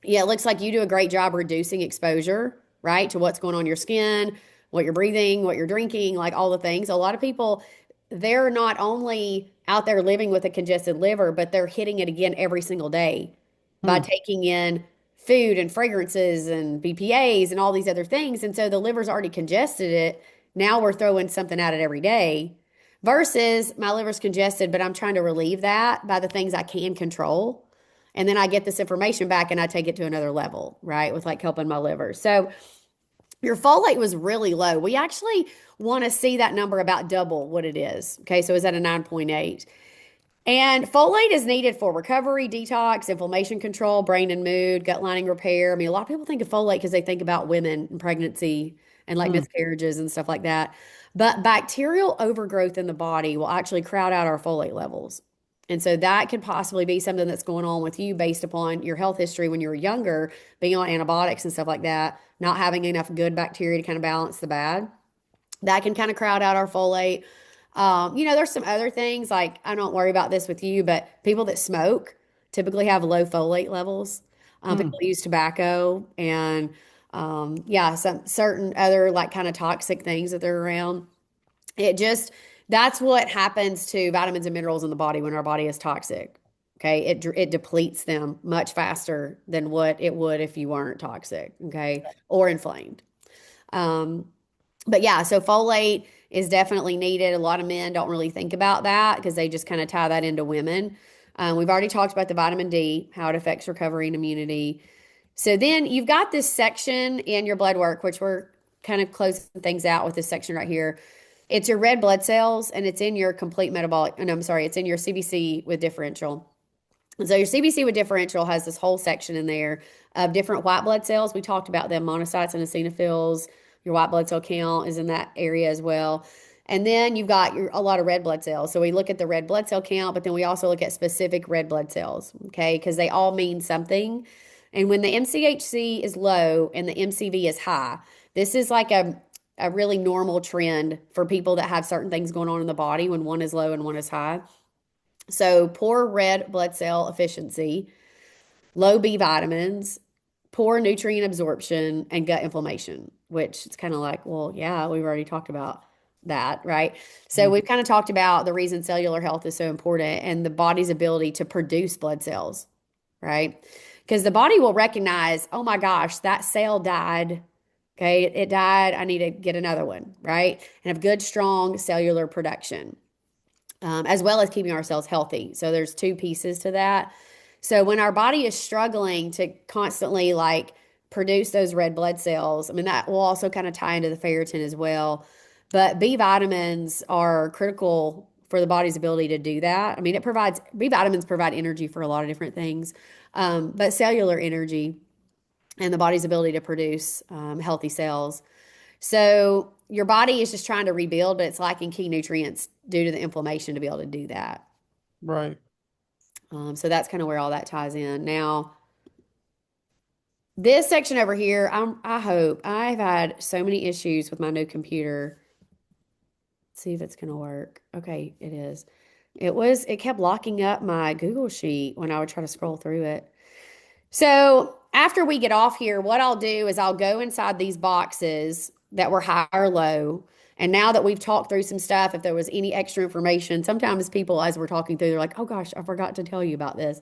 yeah, it looks like you do a great job reducing exposure, right, to what's going on in your skin, what you're breathing, what you're drinking, like all the things. A lot of people, they're not only out there living with a congested liver, but they're hitting it again every single day by Hmm. taking in food and fragrances and BPAs and all these other things. And so the liver's already congested it. Now we're throwing something at it every day versus my liver's congested, but I'm trying to relieve that by the things I can control. And then I get this information back and I take it to another level, right? With like helping my liver. So your folate was really low. We actually want to see that number about double what it is. Okay, so it's at a 9.8. And folate is needed for recovery, detox, inflammation control, brain and mood, gut lining repair. I mean, a lot of people think of folate because they think about women and pregnancy and like Mm, miscarriages and stuff like that. But bacterial overgrowth in the body will actually crowd out our folate levels. And so that could possibly be something that's going on with you based upon your health history when you were younger, being on antibiotics and stuff like that, not having enough good bacteria to kind of balance the bad. That can kind of crowd out our folate. There's some other things like I don't worry about this with you, but people that smoke typically have low folate levels. People mm, use tobacco and yeah, some certain other like kind of toxic things that they're around. It just that's what happens to vitamins and minerals in the body when our body is toxic. Okay, it depletes them much faster than what it would if you weren't toxic, okay, or inflamed. Um, but yeah, so folate is definitely needed. A lot of men don't really think about that because they just kind of tie that into women. We've already talked about the vitamin D, how it affects recovery and immunity. So then you've got this section in your blood work, which we're kind of closing things out with this section right here. It's your red blood cells, and it's in your complete metabolic, and I'm sorry, it's in your CBC with differential. And so your CBC with differential has this whole section in there of different white blood cells. We talked about them, monocytes and eosinophils. Your white blood cell count is in that area as well. And then you've got a lot of red blood cells. So we look at the red blood cell count, but then we also look at specific red blood cells, okay? Because they all mean something. And when the MCHC is low and the MCV is high, this is like a really normal trend for people that have certain things going on in the body when one is low and one is high. So poor red blood cell efficiency, low B vitamins, poor nutrient absorption, and gut inflammation, which it's kind of like, well, yeah, we've already talked about that, right? So mm. we've kind of talked about the reason cellular health is so important and the body's ability to produce blood cells, right? Because the body will recognize, oh my gosh, that cell died. Okay, it died. I need to get another one, right? And have good, strong cellular production, as well as keeping ourselves healthy. So there's two pieces to that. So when our body is struggling to constantly like produce those red blood cells, I mean, that will also kind of tie into the ferritin as well. But B vitamins are critical for the body's ability to do that. I mean, it provides B vitamins provide energy for a lot of different things, but cellular energy and the body's ability to produce healthy cells. So your body is just trying to rebuild, but it's lacking key nutrients due to the inflammation to be able to do that. Right. So that's kind of where all that ties in. Now, this section over here, I hope I've had so many issues with my new computer. Let's see if it's going to work. Okay, it is. It kept locking up my Google Sheet when I would try to scroll through it. So after we get off here, what I'll do is I'll go inside these boxes that were high or low. And now that we've talked through some stuff, if there was any extra information, sometimes people, as we're talking through, they're like, oh gosh, I forgot to tell you about this.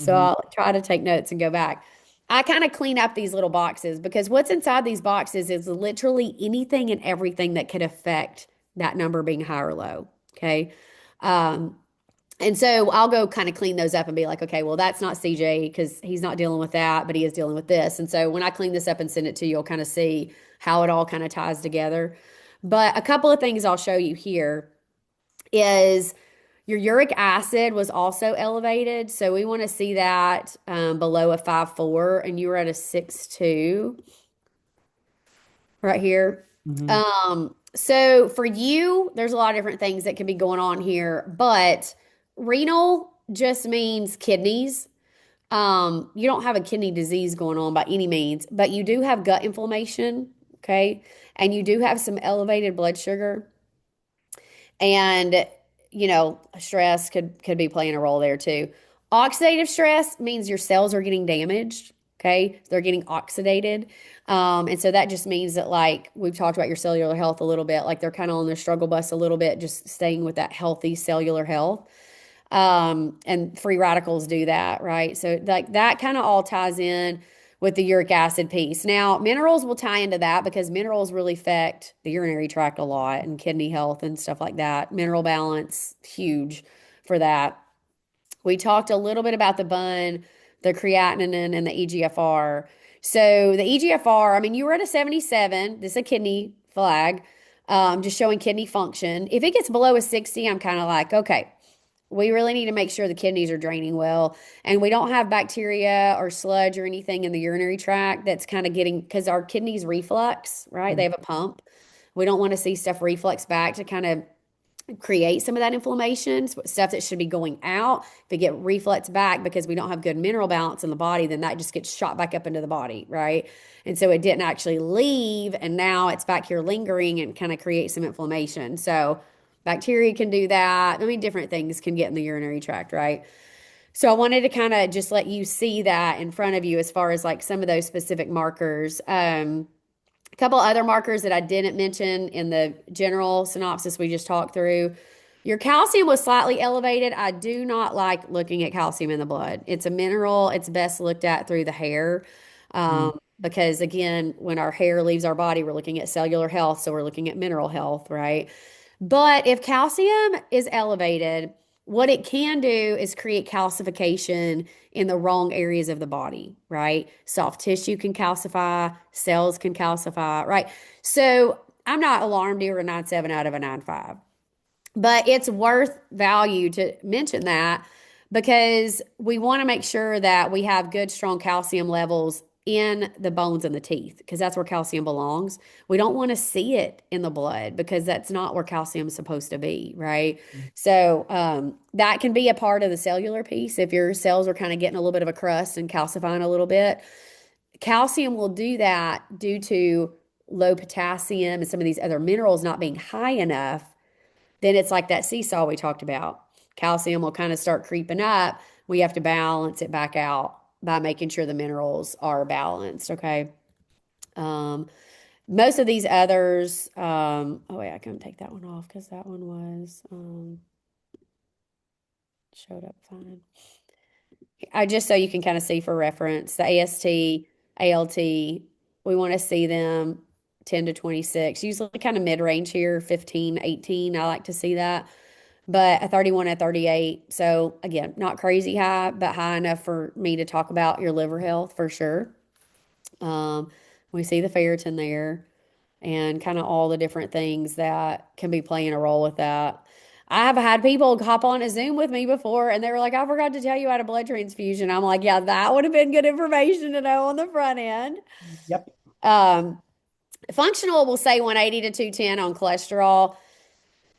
So Hmm. I'll try to take notes and go back. I kind of clean up these little boxes because what's inside these boxes is literally anything and everything that could affect that number being high or low. Okay. Um, and so I'll go kind of clean those up and be like, okay, well, that's not CJ because he's not dealing with that, but he is dealing with this. And so when I clean this up and send it to you, you'll kind of see how it all kind of ties together. But a couple of things I'll show you here is your uric acid was also elevated. So we want to see that below a 5.4, and you were at a 6.2 right here. Hmm. So for you, there's a lot of different things that can be going on here, but renal just means kidneys. You don't have a kidney disease going on by any means, but you do have gut inflammation, okay? And you do have some elevated blood sugar. And stress could be playing a role there too. Oxidative stress means your cells are getting damaged. Okay, they're getting oxidated, and so that just means that like we've talked about your cellular health a little bit, like they're kind of on their struggle bus a little bit, just staying with that healthy cellular health. And free radicals do that, right? So like that kind of all ties in with the uric acid piece. Now, minerals will tie into that because minerals really affect the urinary tract a lot and kidney health and stuff like that. Mineral balance, huge for that. We talked a little bit about the bun, the creatinine, and the EGFR. So the EGFR, I mean, you were at a 77. This is a kidney flag, just showing kidney function. If it gets below a 60, I'm kind of like, okay, We really need to make sure the kidneys are draining well. And we don't have bacteria or sludge or anything in the urinary tract that's kind of getting, because our kidneys reflux, right? They Mm. have a pump. We don't want to see stuff reflux back to kind of create some of that inflammation, stuff that should be going out. If it get reflex back because we don't have good mineral balance in the body, then that just gets shot back up into the body, right? And so it didn't actually leave, and now it's back here lingering and kind of create some inflammation. So bacteria can do that. I mean, different things can get in the urinary tract, right? So I wanted to kind of just let you see that in front of you as far as like some of those specific markers. A couple other markers that I didn't mention in the general synopsis we just talked through. Your calcium was slightly elevated. I do not like looking at calcium in the blood. It's a mineral. It's best looked at through the hair. Mm. Because again, when our hair leaves our body, we're looking at cellular health. So we're looking at mineral health, right? But if calcium is elevated, what it can do is create calcification in the wrong areas of the body, right? Soft tissue can calcify, cells can calcify, right? So I'm not alarmed you're a 9.7 out of a 9.5. But it's worth value to mention that because we want to make sure that we have good, strong calcium levels in the bones and the teeth because that's where calcium belongs. We don't want to see it in the blood because that's not where calcium is supposed to be, right? So that can be a part of the cellular piece. If your cells are kind of getting a little bit of a crust and calcifying a little bit, calcium will do that due to low potassium and some of these other minerals not being high enough. Then it's like that seesaw we talked about. Calcium will kind of start creeping up. We have to balance it back out by making sure the minerals are balanced. Okay. Um, Most of these others, oh wait, I couldn't take that one off because that one was showed up fine. I just so you can kind of see for reference, the AST, ALT, we want to see them 10 to 26, usually kind of mid-range here, 15, 18. I like to see that. But a 31 and 38. So again, not crazy high, but high enough for me to talk about your liver health for sure. Um, we see the ferritin there and kind of all the different things that can be playing a role with that. I have had people hop on a Zoom with me before and they were like, I forgot to tell you I had a blood transfusion. I'm like, yeah, that would have been good information to know on the front end. Yep. Um, Functional will say 180 to 210 on cholesterol.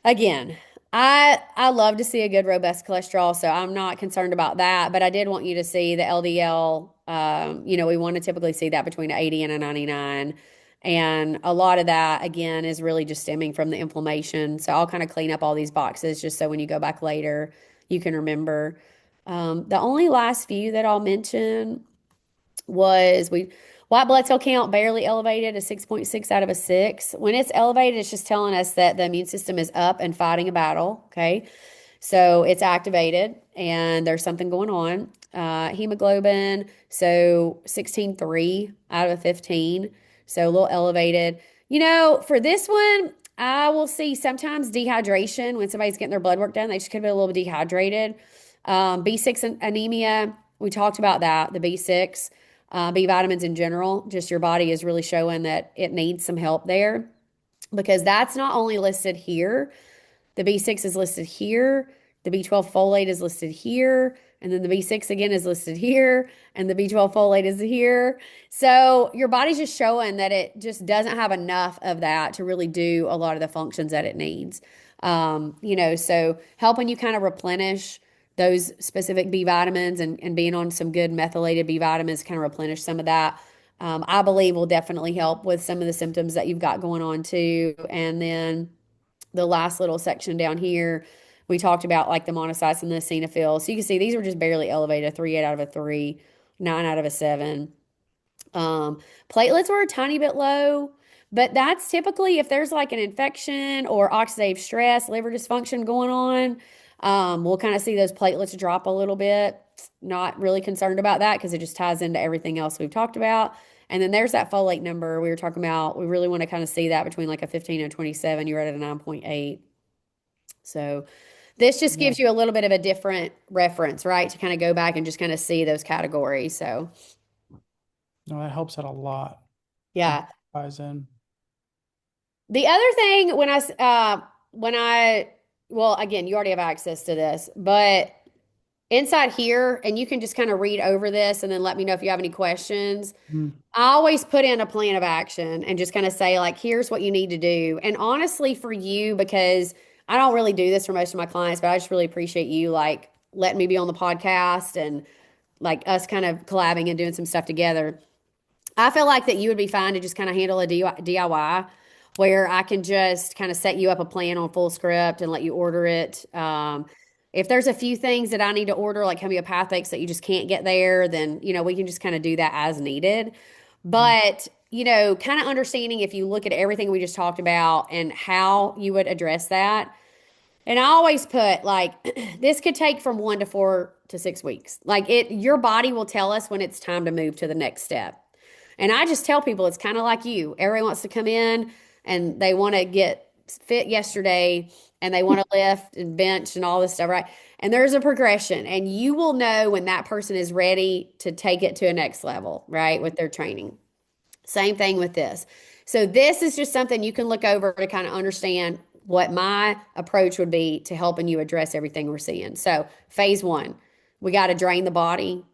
Again, I love to see a good robust cholesterol, so I'm not concerned about that. But I did want you to see the LDL. We want to typically see that between an 80 and a 99. And a lot of that, again, is really just stemming from the inflammation. So I'll kind of clean up all these boxes just so when you go back later, you can remember. The only last few that I'll mention was we white blood cell count barely elevated, a 6.6 out of a 6. When it's elevated, it's just telling us that the immune system is up and fighting a battle. Okay. So it's activated and there's something going on. Hemoglobin, so 16.3 out of a 15. So a little elevated. For this one, I will see sometimes dehydration when somebody's getting their blood work done. They just could be a little dehydrated. B6 anemia, we talked about that, the B6, B vitamins in general. Just your body is really showing that it needs some help there because that's not only listed here, the B6 is listed here. The B12 folate is listed here. And then the B6 again is listed here. And the B12 folate is here. So your body's just showing that it just doesn't have enough of that to really do a lot of the functions that it needs. So helping you kind of replenish those specific B vitamins and being on some good methylated B vitamins kind of replenish some of that. I believe will definitely help with some of the symptoms that you've got going on too. And then the last little section down here, we talked about like the monocytes and the eosinophils. So you can see these were just barely elevated, a 3.8 out of a 3, 9 out of a 7. Platelets were a tiny bit low, but that's typically if there's like an infection or oxidative stress, liver dysfunction going on, we'll kind of see those platelets drop a little bit. Not really concerned about that because it just ties into everything else we've talked about. And then there's that folate number we were talking about. We really want to kind of see that between like a 15 and 27. You're at a 9.8. So this just Yeah. gives you a little bit of a different reference, right? To kind of go back and just kind of see those categories. So No, that helps out a lot. It yeah. ties in. The other thing when I well, again, you already have access to this, but inside here, and you can just kind of read over this and then let me know if you have any questions. Mm, I always put in a plan of action and just kind of say, like, here's what you need to do. And honestly, for you, because I don't really do this for most of my clients, but I just really appreciate you, like, letting me be on the podcast and like us kind of collabing and doing some stuff together. I feel like that you would be fine to just kind of handle a DIY where I can just kind of set you up a plan on full script and let you order it. If there's a few things that I need to order, like homeopathics that you just can't get there, then, we can just kind of do that as needed. mm, But, kind of understanding if you look at everything we just talked about and how you would address that, and I always put like this could take from 1 to 4 to 6 weeks. Like your body will tell us when it's time to move to the next step. And I just tell people it's kind of like you. Everyone wants to come in and they want to get fit yesterday and they want to lift and bench and all this stuff, right? And there's a progression, and you will know when that person is ready to take it to a next level, right? With their training. Same thing with this. So this is just something you can look over to kind of understand what my approach would be to helping you address everything we're seeing. So phase one, we got to drain the body.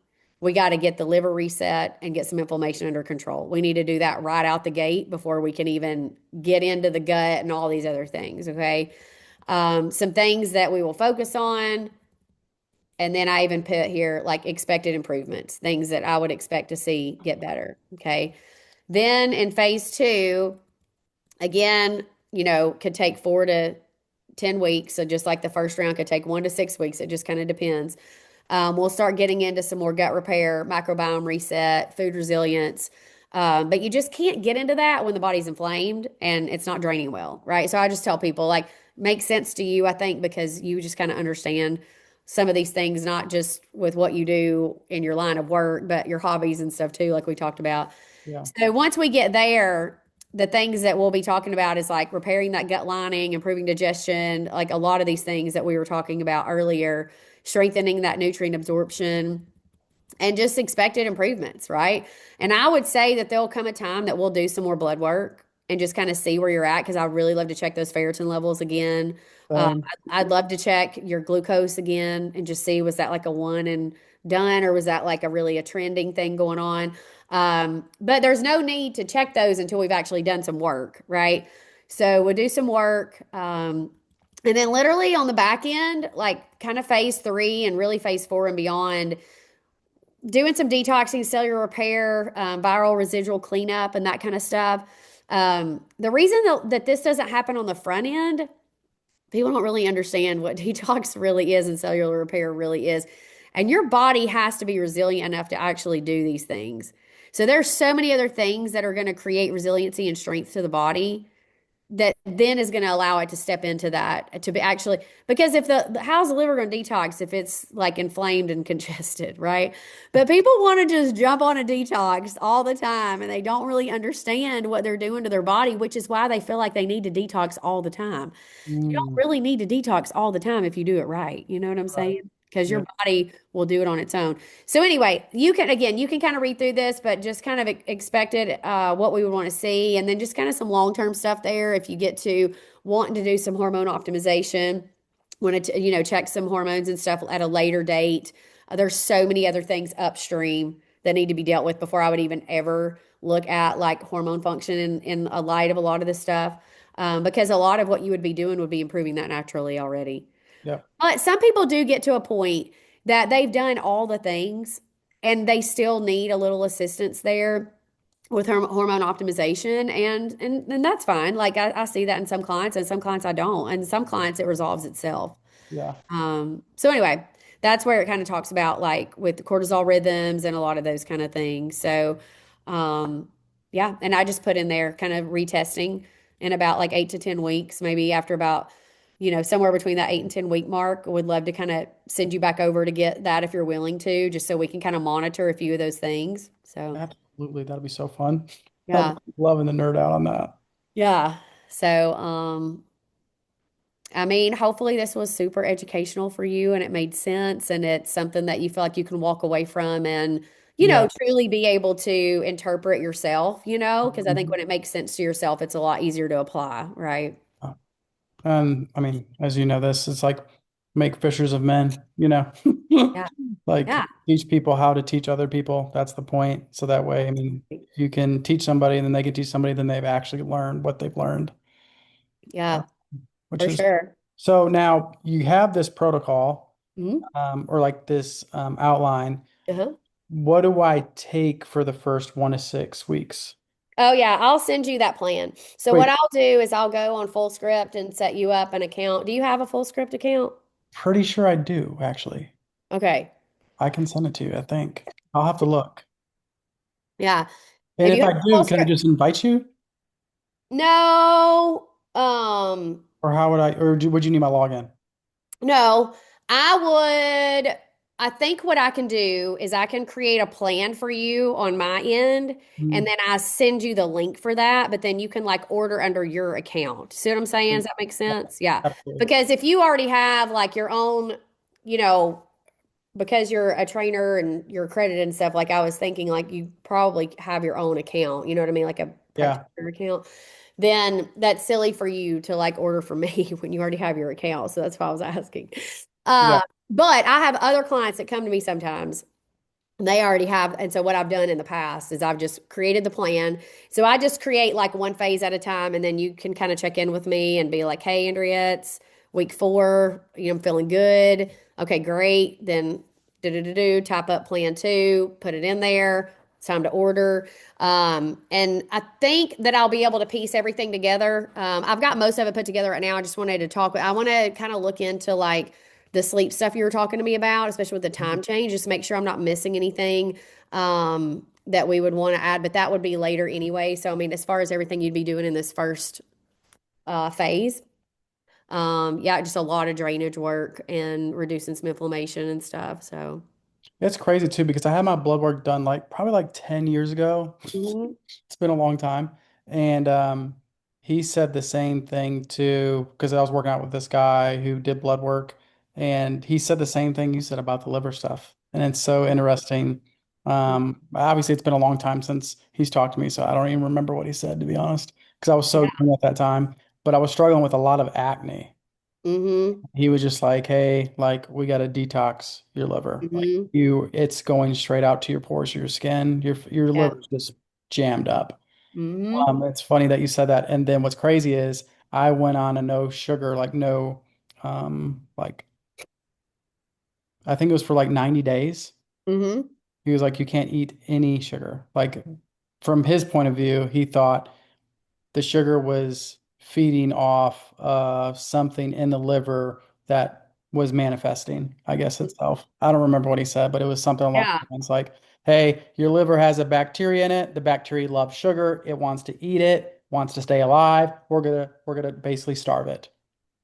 We got to get the liver reset and get some inflammation under control. We need to do that right out the gate before we can even get into the gut and all these other things. Okay. Some things that we will focus on. And then I even put here like expected improvements, things that I would expect to see get better. Okay. Then in phase two, again, could take 4 to 10 weeks. So just like the first round could take 1 to 6 weeks. It just kind of depends. We'll start getting into some more gut repair, microbiome reset, food resilience. But you just can't get into that when the body's inflamed and it's not draining well, right? So I just tell people like makes sense to you, I think, because you just kind of understand some of these things, not just with what you do in your line of work, but your hobbies and stuff too, like we talked about. yeah. So once we get there, the things that we'll be talking about is like repairing that gut lining, improving digestion, like a lot of these things that we were talking about earlier, strengthening that nutrient absorption, and just expected improvements, right? And I would say that there'll come a time that we'll do some more blood work and just kind of see where you're at because I really love to check those ferritin levels again. Uh, Same. I'd love to check your glucose again and just see was that like a one and done or was that like a trending thing going on? But there's no need to check those until we've actually done some work, right? So we'll do some work. And then literally on the back end, like kind of phase three and really phase four and beyond, doing some detoxing, cellular repair, viral residual cleanup, and that kind of stuff. The reason that this doesn't happen on the front end, people don't really understand what detox really is and cellular repair really is. And your body has to be resilient enough to actually do these things. So there's so many other things that are going to create resiliency and strength to the body that then is going to allow it to step into that to be actually because if how's the liver going to detox if it's like inflamed and congested, right? But people want to just jump on a detox all the time and they don't really understand what they're doing to their body, which is why they feel like they need to detox all the time. You don't Mm, really need to detox all the time if you do it right. You know what I'm right. saying? Because your Yeah. body will do it on its own. So anyway, you can kind of read through this, but just kind of expected what we would want to see, and then just kind of some long-term stuff there. If you get to wanting to do some hormone optimization, want to check some hormones and stuff at a later date. There's so many other things upstream that need to be dealt with before I would even ever look at like hormone function in a light of a lot of this stuff. Because a lot of what you would be doing would be improving that naturally already. Yeah. But some people do get to a point that they've done all the things and they still need a little assistance there with hormone optimization, and that's fine. Like I see that in some clients, and some clients I don't, and some clients it resolves itself. Yeah. So anyway, that's where it kind of talks about like with the cortisol rhythms and a lot of those kind of things. So, um, yeah, and I just put in there kind of retesting in about like 8 to 10 weeks, maybe after about, somewhere between that 8 and 10 week mark. Would love to kind of send you back over to get that if you're willing to, just so we can kind of monitor a few of those things. So, Absolutely. That'd be so fun. I'm yeah, loving the nerd out on that. yeah. So, I mean, hopefully this was super educational for you and it made sense and it's something that you feel like you can walk away from and, Yeah. truly be able to interpret yourself, because I think Mhm. when it makes sense to yourself, it's a lot easier to apply, right? And I mean, as you know, this it's like make fishers of men, Yeah. like Yeah. teach people how to teach other people. That's the point. So that way, I mean, you can teach somebody and then they can teach somebody, then they've actually learned what they've learned, uh, Yeah, which for is sure. so now you have this protocol, Mhm. or like this outline. Uh-huh. What do I take for the first 1 to 6 weeks? Oh yeah, I'll send you that plan. So what Wait, I'll do is I'll go on Full Script and set you up an account. Do you have a Full Script account? pretty sure I do, actually. Okay. I can send it to you, I think. I'll have to look. Yeah. And If if you have I a do, Full can I Script, just invite you? no, Or how would I, or would you need my login? no, I think what I can do is I can create a plan for you on my end, and Hmm. then I send you the link for that, but then you can like order under your account. See what I'm saying? Does that make sense? Yeah. Absolutely. Because if you already have like your own, you know, because you're a trainer and you're accredited and stuff, like I was thinking like you probably have your own account, you know what I mean? Like a Yeah. practitioner account. Then that's silly for you to like order from me when you already have your account. So that's why I was asking. Yeah. Uh, but I have other clients that come to me sometimes. They already have. And so what I've done in the past is I've just created the plan. So I just create like one phase at a time, and then you can kind of check in with me and be like, hey, Andrea, it's week 4. I'm feeling good. Okay, great. Then do type up plan 2, put it in there. It's time to order. And I think that I'll be able to piece everything together. I've got most of it put together right now. I just wanted to talk. I want to kind of look into like the sleep stuff you were talking to me about, especially with the time change, just make sure I'm not missing anything that we would want to add. But that would be later anyway. So, I mean, as far as everything you'd be doing in this first phase, yeah, just a lot of drainage work and reducing some inflammation and stuff. So, It's crazy too because I had my blood work done like probably like 10 years ago. mhm. It's been a long time. And he said the same thing too, because I was working out with this guy who did blood work, and he said the same thing you said about the liver stuff. And it's so interesting. Obviously, it's been a long time since he's talked to me, so I don't even remember what he said, to be honest, because I was so Yeah. young at that time. But I was struggling with a lot of acne. Hmm. He was just like, "Hey, like we got to detox your liver. Like Hmm. it's going straight out to your pores, your skin. Your Yeah. liver's just jammed up." Hmm. It's funny that you said that. And then what's crazy is I went on a no sugar, like no, like I think it was for like 90 days. Hmm. He was like, you can't eat any sugar. Like from his point of view, he thought the sugar was feeding off something in the liver that was manifesting, I guess, itself. I don't remember what he said, but it was something along Yeah. the lines like, hey, your liver has a bacteria in it. The bacteria loves sugar. It wants to eat it, wants to stay alive. We're gonna basically starve it.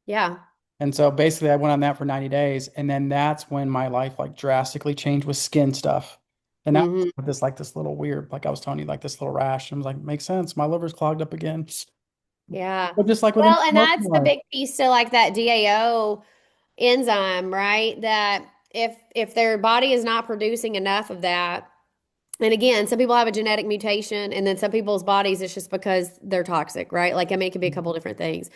Yeah. And so basically I went on that for 90 days. And then that's when my life like drastically changed with skin stuff. And now Hmm. this like this little weird, like I was telling you, like this little rash. And I was like, makes sense. My liver's clogged up again. Yeah. But just like with any Well, and that's emotional the life. big piece to like that DAO enzyme, right? That if their body is not producing enough of that, and again, some people have a genetic mutation, and then some people's bodies it's just because they're toxic, right? Like I mean, it could be a couple different things.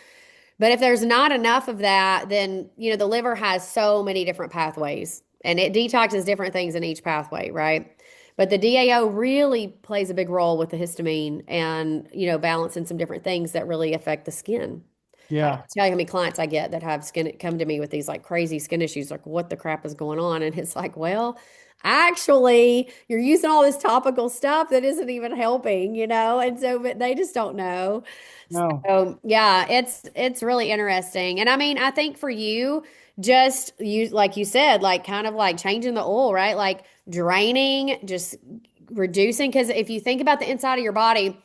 But if there's not enough of that, then the liver has so many different pathways, and it detoxes different things in each pathway, right? But the DAO really plays a big role with the histamine and balancing some different things that really affect the skin. I Yeah. can't tell you how many clients I get that have skin come to me with these like crazy skin issues, like what the crap is going on? And it's like, well, actually, you're using all this topical stuff that isn't even helping. And so, but they just don't know. No. So yeah, it's really interesting. And I mean, I think for you, just you like you said, like kind of like changing the oil, right? Like draining, just reducing. Because if you think about the inside of your body,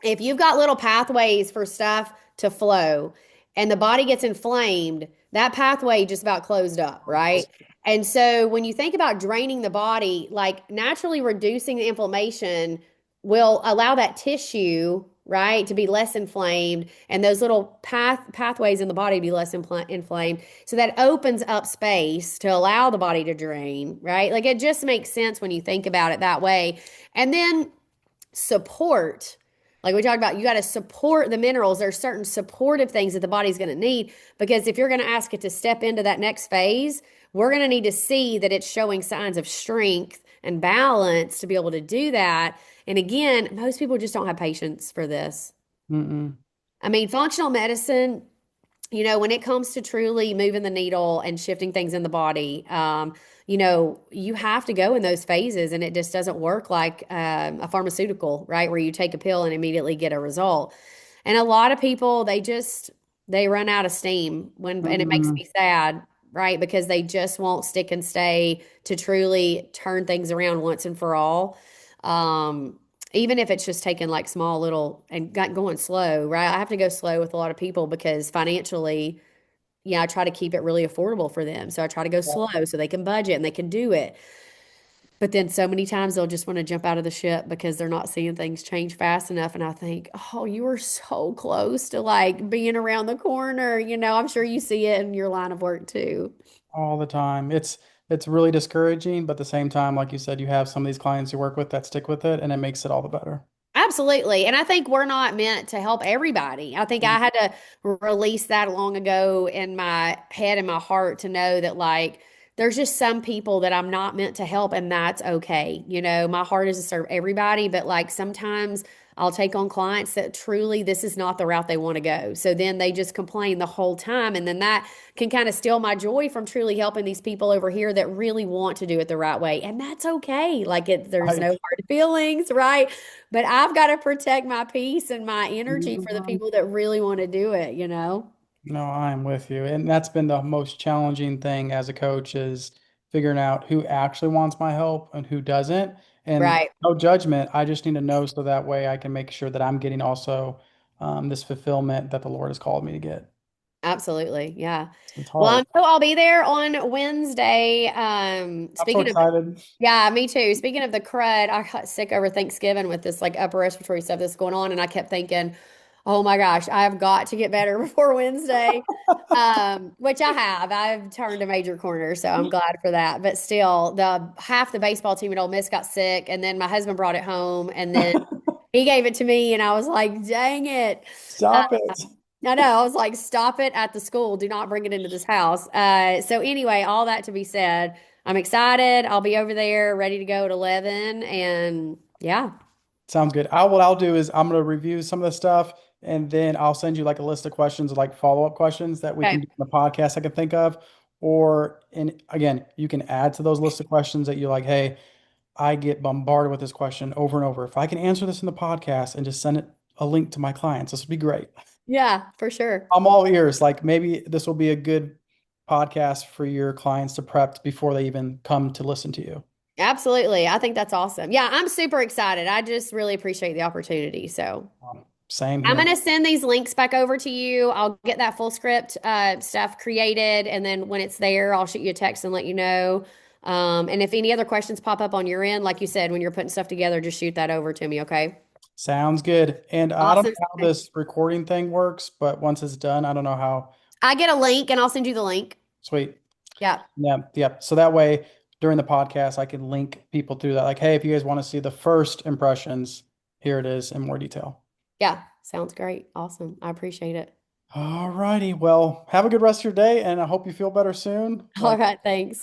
if you've got little pathways for stuff to flow and the body gets inflamed, that pathway just about closed up, right? And so when you think about draining the body, like naturally reducing the inflammation will allow that tissue, right, to be less inflamed and those little pathways in the body to be less inflamed. So that opens up space to allow the body to drain, right? Like it just makes sense when you think about it that way. And then support. Like we talked about, you got to support the minerals. There's certain supportive things that the body's going to need because if you're going to ask it to step into that next phase, we're going to need to see that it's showing signs of strength and balance to be able to do that. And again, most people just don't have patience for this. Mm-mm. I mean, functional medicine, when it comes to truly moving the needle and shifting things in the body, you have to go in those phases, and it just doesn't work like a pharmaceutical, right? Where you take a pill and immediately get a result. And a lot of people, they run out of steam and it makes Mm-mm. me sad, right? Because they just won't stick and stay to truly turn things around once and for all. Um, Even if it's just taking like small little and going slow, right? I have to go slow with a lot of people because financially, I try to keep it really affordable for them. So I try to go slow so they can budget and they can do it. But then so many times they'll just want to jump out of the ship because they're not seeing things change fast enough. And I think, oh, you are so close to like being around the corner. I'm sure you see it in your line of work too. All the time. It's really discouraging, but at the same time, like you said, you have some of these clients you work with that stick with it, and it makes it all the better. Absolutely. And I think we're not meant to help everybody. I think I had to release that long ago in my head and my heart to know that, like, there's just some people that I'm not meant to help, and that's okay. My heart is to serve everybody, but like sometimes I'll take on clients that truly this is not the route they want to go. So then they just complain the whole time. And then that can kind of steal my joy from truly helping these people over here that really want to do it the right way. And that's okay. Like there's no Right. hard feelings, right? But I've got to protect my peace and my energy for the Mhm. people that really want to do it. No, I'm with you. And that's been the most challenging thing as a coach is figuring out who actually wants my help and who doesn't. And Right. no judgment. I just need to know so that way I can make sure that I'm getting also this fulfillment that the Lord has called me to get. Absolutely. Yeah. It's Well, hard. I'll be there on Wednesday. I'm so Speaking of, excited. yeah, me too. Speaking of the crud, I got sick over Thanksgiving with this like upper respiratory stuff that's going on, and I kept thinking, oh my gosh, I have got to get better before Wednesday. Which I have. I've turned a major corner, so I'm glad for that. But still, the half the baseball team at Ole Miss got sick, and then my husband brought it home, and then he gave it to me, and I was like, dang it. Stop it. I know. I was like, stop it at the school. Do not bring it into this house. So anyway, all that to be said, I'm excited. I'll be over there ready to go at 11. And yeah. Sounds good. What I'll do is I'm gonna review some of the stuff and then I'll send you like a list of questions, like follow-up questions that we can Okay. do in the podcast I can think of. Or and again, you can add to those list of questions that you like, hey, I get bombarded with this question over and over. If I can answer this in the podcast and just send it a link to my clients, this would be great. Yeah, for sure. I'm all ears. Like maybe this will be a good podcast for your clients to prep before they even come to listen to you. Absolutely. I think that's awesome. Yeah, I'm super excited. I just really appreciate the opportunity. So Same I'm here. going to send these links back over to you. I'll get that full script stuff created. And then when it's there, I'll shoot you a text and let you know. And if any other questions pop up on your end, like you said, when you're putting stuff together, just shoot that over to me. Okay. Sounds good. And I don't Awesome. know how this recording thing works, but once it's done, I don't know how. I get a link and I'll send you the link. Sweet. Yeah. Yeah, yeah. So that way, during the podcast, I can link people through that. Like, hey, if you guys want to see the first impressions, here it is in more detail. Yeah. Sounds great. Awesome. I appreciate it. All righty. Well, have a good rest of your day, and I hope you feel better soon. All Like, right. Thanks.